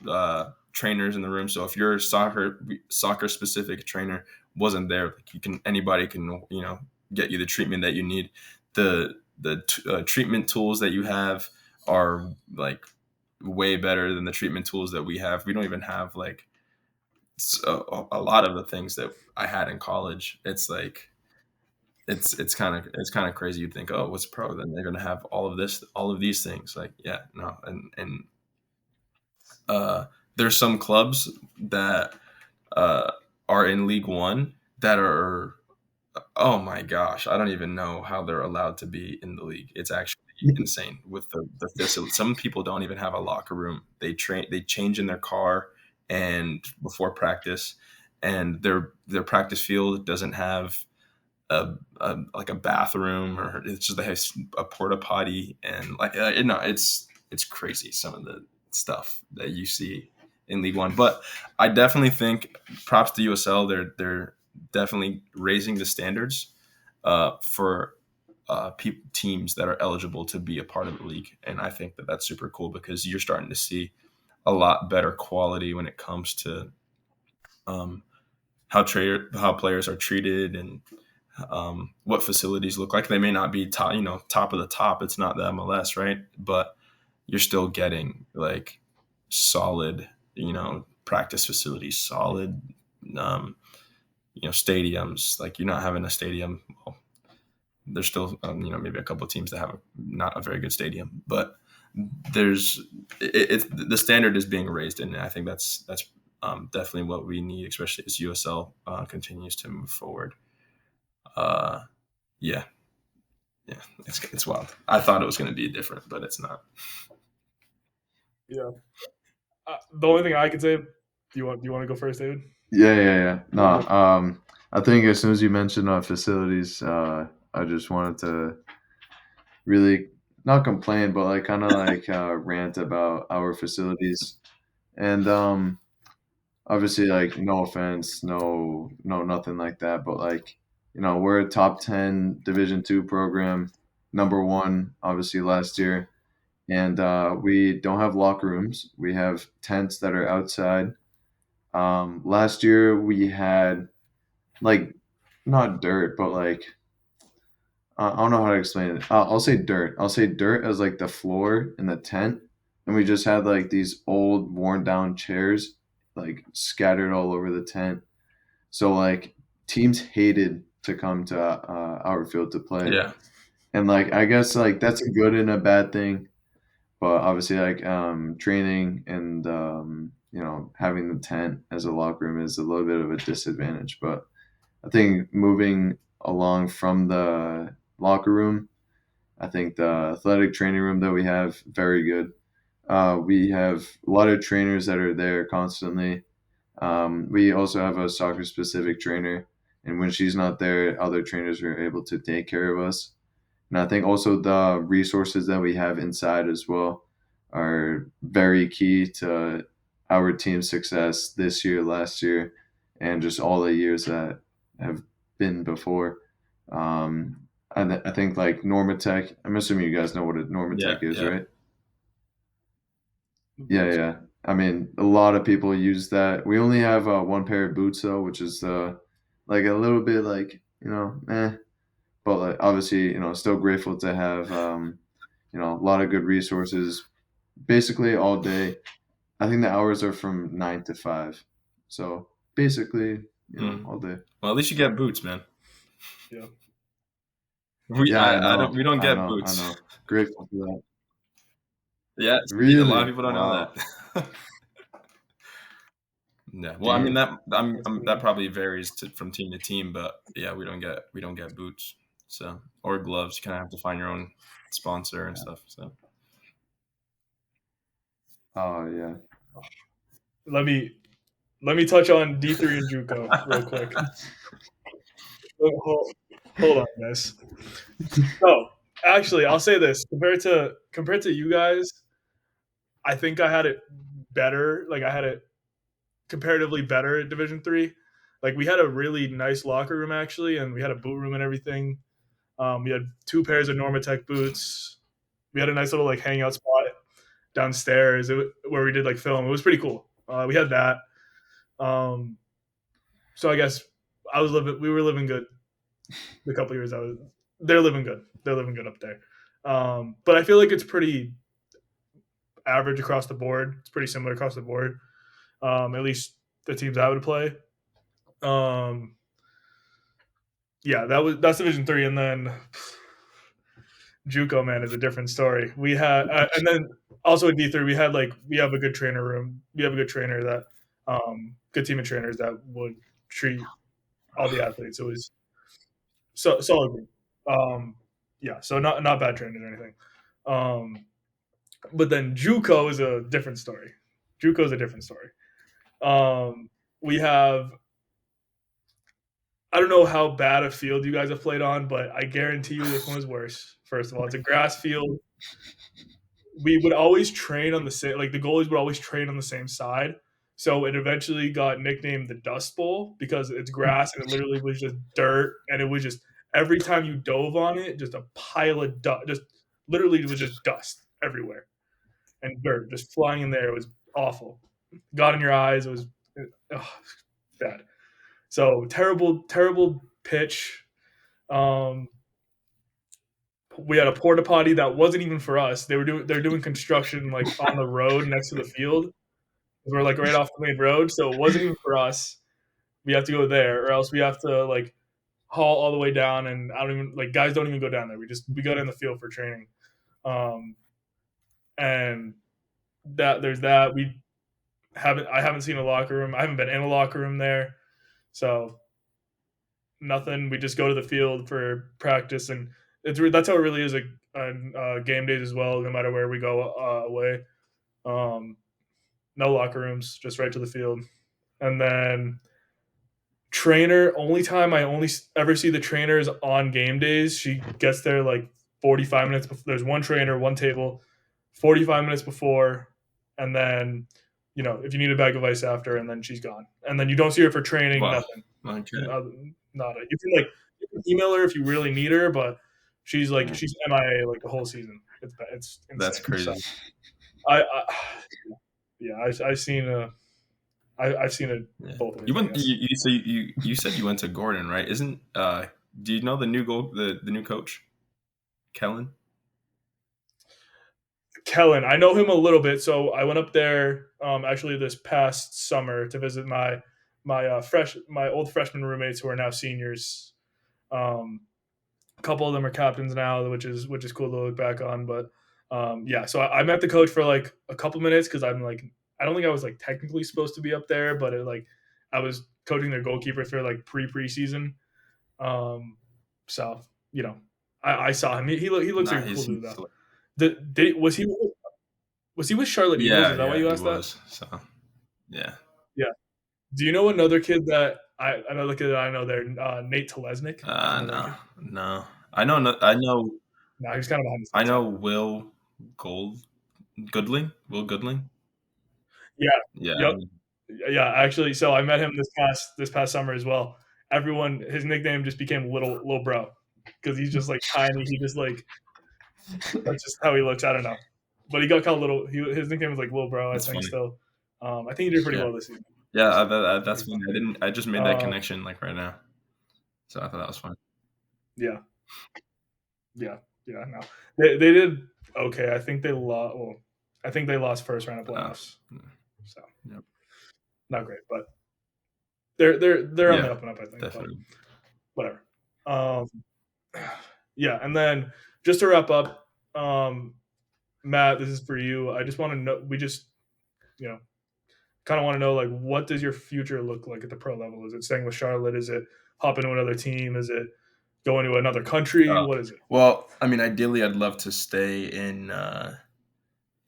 trainers in the room. So if your soccer specific trainer wasn't there, like anybody can get you the treatment that you need. The treatment tools that you have are like way better than the treatment tools that we have. We don't even have like a lot of the things that I had in college. It's like it's kind of crazy. You'd think, oh, what's pro? Then they're gonna have all of these things. Like, yeah, no, and there's some clubs that are in League One that are, oh my gosh, I don't even know how they're allowed to be in the league. It's actually insane with the facility. Some people don't even have a locker room. They change in their car and before practice, and their practice field doesn't have like a bathroom, or it's just they have a porta potty, and like it's crazy some of the stuff that you see in League One. But I definitely think props to USL. They're definitely raising the standards for teams that are eligible to be a part of the league, and I think that that's super cool because you're starting to see a lot better quality when it comes to how players are treated and what facilities look like. They may not be top of the top. It's not the MLS, right? But you're still getting like solid, practice facilities, solid, stadiums. Like you're not having a stadium. Well, there's still, maybe a couple of teams that have not a very good stadium, but there's the standard is being raised, and I think that's definitely what we need, especially as USL continues to move forward. Yeah, it's wild. I thought it was going to be different, but it's not. Yeah. The only thing I can say, do you want to go first, David? Yeah. No, I think as soon as you mentioned facilities, I just wanted to really not complain, but like kind of like rant about our facilities. And obviously, like no offense, no nothing like that, but like we're a top 10 Division 2 program, number one obviously last year, and we don't have locker rooms. We have tents that are outside. Last year we had like not dirt, but like I don't know how to explain it. I'll say dirt. I'll say dirt as like the floor in the tent, and we just had like these old worn down chairs like scattered all over the tent. So like teams hated to come to our field to play, Yeah, and like I guess like that's a good and a bad thing. But obviously, like training and having the tent as a locker room is a little bit of a disadvantage. But I think moving along from the locker room, I think the athletic training room that we have very good. We have a lot of trainers that are there constantly. We also have a soccer specific trainer, and when she's not there, other trainers are able to take care of us. And I think also the resources that we have inside as well are very key to our team's success this year, last year, and just all the years that have been before. I think like Normatech, I'm assuming you guys know what a Normatech is, yeah. right? Yeah. I mean, a lot of people use that. We only have one pair of boots though, which is like a little bit like but like obviously still grateful to have a lot of good resources basically all day. I think the hours are from 9 to 5, so basically all day. Well, at least you get boots, man. Yeah. Yeah, I I know, don't. We don't I get know, I boots. know. Grateful for that. Yeah, see, a lot of Really? people don't know Wow. that. Yeah. Well, I mean Damn. that That's that crazy. probably varies from team to team, but yeah, we don't get boots. So, or gloves. You kind of have to find your own sponsor and stuff. So, Oh yeah. Let me touch on D3 and JUCO real quick. Hold on, guys. Oh, actually, I'll say this: compared to you guys, I think I had it better. Like I had it comparatively better at Division 3. Like we had a really nice locker room actually, and we had a boot room and everything. We had 2 pairs of Normatec boots. We had a nice little like hangout spot downstairs where we did like film. It was pretty cool. We had that. So I guess we were living good the couple years they're living good. They're living good up there. But I feel like it's pretty average across the board. It's pretty similar across the board. At least the teams I would play. Yeah, that's Division 3, and then JUCO man is a different story. We had, and then also at D3 we have a good trainer room. We have a good trainer that, good team of trainers that would treat all the athletes. It was solid group. Yeah, so not bad trainers or anything. But then JUCO is a different story. JUCO is a different story. We have, I don't know how bad a field you guys have played on, but I guarantee you this one is worse. First of all, it's a grass field. We would always train on the same, like the goalies would always train on the same side. So it eventually got nicknamed the Dust Bowl because it's grass and it literally was just dirt, and it was just every time you dove on it, just a pile of dust. Just literally, it was just dust everywhere and dirt just flying in there. It was awful. Got in your eyes. It was bad. So terrible pitch. We had a porta potty that wasn't even for us. They're doing construction like on the road next to the field. We're like right off the main road, so it wasn't even for us. We have to go there, or else we have to like haul all the way down. And I don't even like guys don't even go down there. We go down the field for training, and there's that. I haven't seen a locker room. I haven't been in a locker room there, so nothing. We just go to the field for practice, and that's how it really is on game days as well. No matter where we go away, no locker rooms, just right to the field. And then trainer, only time I only ever see the trainers on game days. She gets there like 45 minutes before. There's one trainer, one table, 45 minutes before, and then if you need a bag of ice after, and then she's gone. And then you don't see her for training, wow. nothing. Okay. Nada. You can email her if you really need her, but she's MIA like the whole season. It's insane. That's crazy. So, I've seen I've seen it both ways. You went. You said you went to Gordon, right? Isn't do you know the new coach, Kellen? Kellen, I know him a little bit. So I went up there actually this past summer to visit my old freshman roommates who are now seniors. A couple of them are captains now, which is cool to look back on. But yeah, so I met the coach for like a couple minutes because I'm like, I don't think I was like technically supposed to be up there, but I was coaching their goalkeeper for like preseason. So I saw him. He looks like a cool dude though. Was he with Charlotte Eagles? Is that why you asked that? So yeah. Yeah. Do you know another kid that I know there, Nate Telesnik? No. I know. No, he's kind of behind the scenes. I know Will Goodling. Will Goodling. Yeah. Yeah. Yep. Yeah. Actually, so I met him this past summer as well. His nickname just became little bro because he's just like tiny. He just like that's just how he looks. I don't know, but he got called little. His nickname was like little bro. That's I think funny. still. I think he did pretty well this season. Yeah, that's funny. I just made that connection like right now, so I thought that was fun. Yeah. No, they did okay. I think they lost. Well, I think they lost first round of playoffs. So not great, but they're on the up and up. I think. Definitely. But whatever. Yeah, and then just to wrap up, Matt, this is for you. I just want to know. We just kind of want to know like what does your future look like at the pro level? Is it staying with Charlotte? Is it hopping to another team? Is it going to another country? What is it? Well, I mean, ideally, I'd love to stay in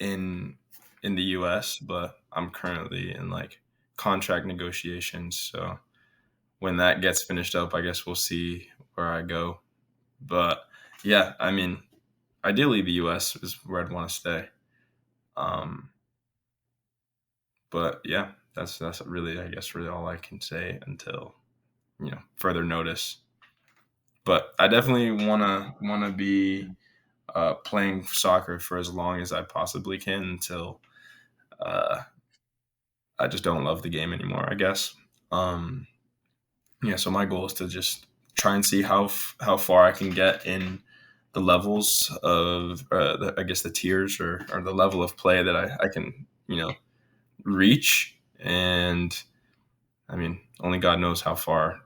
the U.S., but I'm currently in like contract negotiations. So when that gets finished up, I guess we'll see where I go. But yeah, I mean, ideally, the U.S. is where I'd want to stay. But yeah, that's really, I guess, really all I can say until further notice. But I definitely wanna be playing soccer for as long as I possibly can until uh, I just don't love the game anymore, I guess. Um, yeah, so my goal is to just try and see how far I can get in the levels of, I guess, the tiers or the level of play that I can, reach. And I mean, only God knows how far,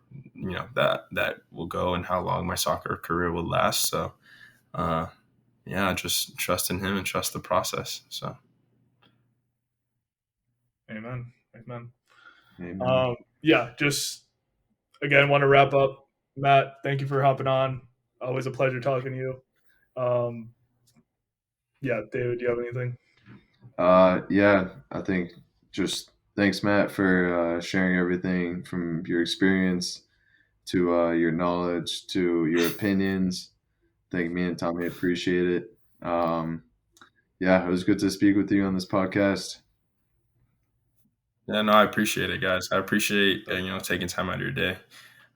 that will go and how long my soccer career will last. So, uh, yeah, just trust in him and trust the process. So, Amen. Amen. Amen. Yeah, just again, want to wrap up. Matt, thank you for hopping on. Always a pleasure talking to you. Um, yeah, David, do you have anything? Yeah, I think just thanks, Matt, for sharing everything from your experience to your knowledge to your opinions. I think me and Tommy appreciate it. Yeah, it was good to speak with you on this podcast. yeah, no, I appreciate it, guys. I appreciate taking time out of your day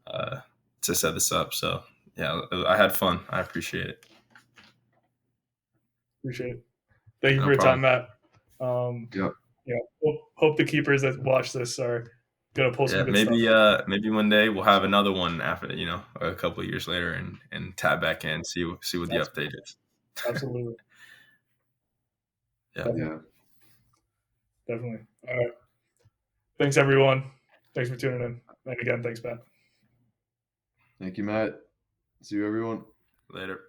uh, to set this up. So, yeah, I had fun. I appreciate it. Appreciate it. Thank you No for your time, problem. Matt. Yep. Hope the keepers that watch this are gonna pull some Yeah, good stuff. maybe one day we'll have another one after a couple of years later and tap back in see what the That's update is. absolutely. Yeah. Definitely. Yeah. Definitely. All right. Thanks, everyone. Thanks for tuning in. And again, thanks, Matt. Thank you, Matt. See you, everyone. Later.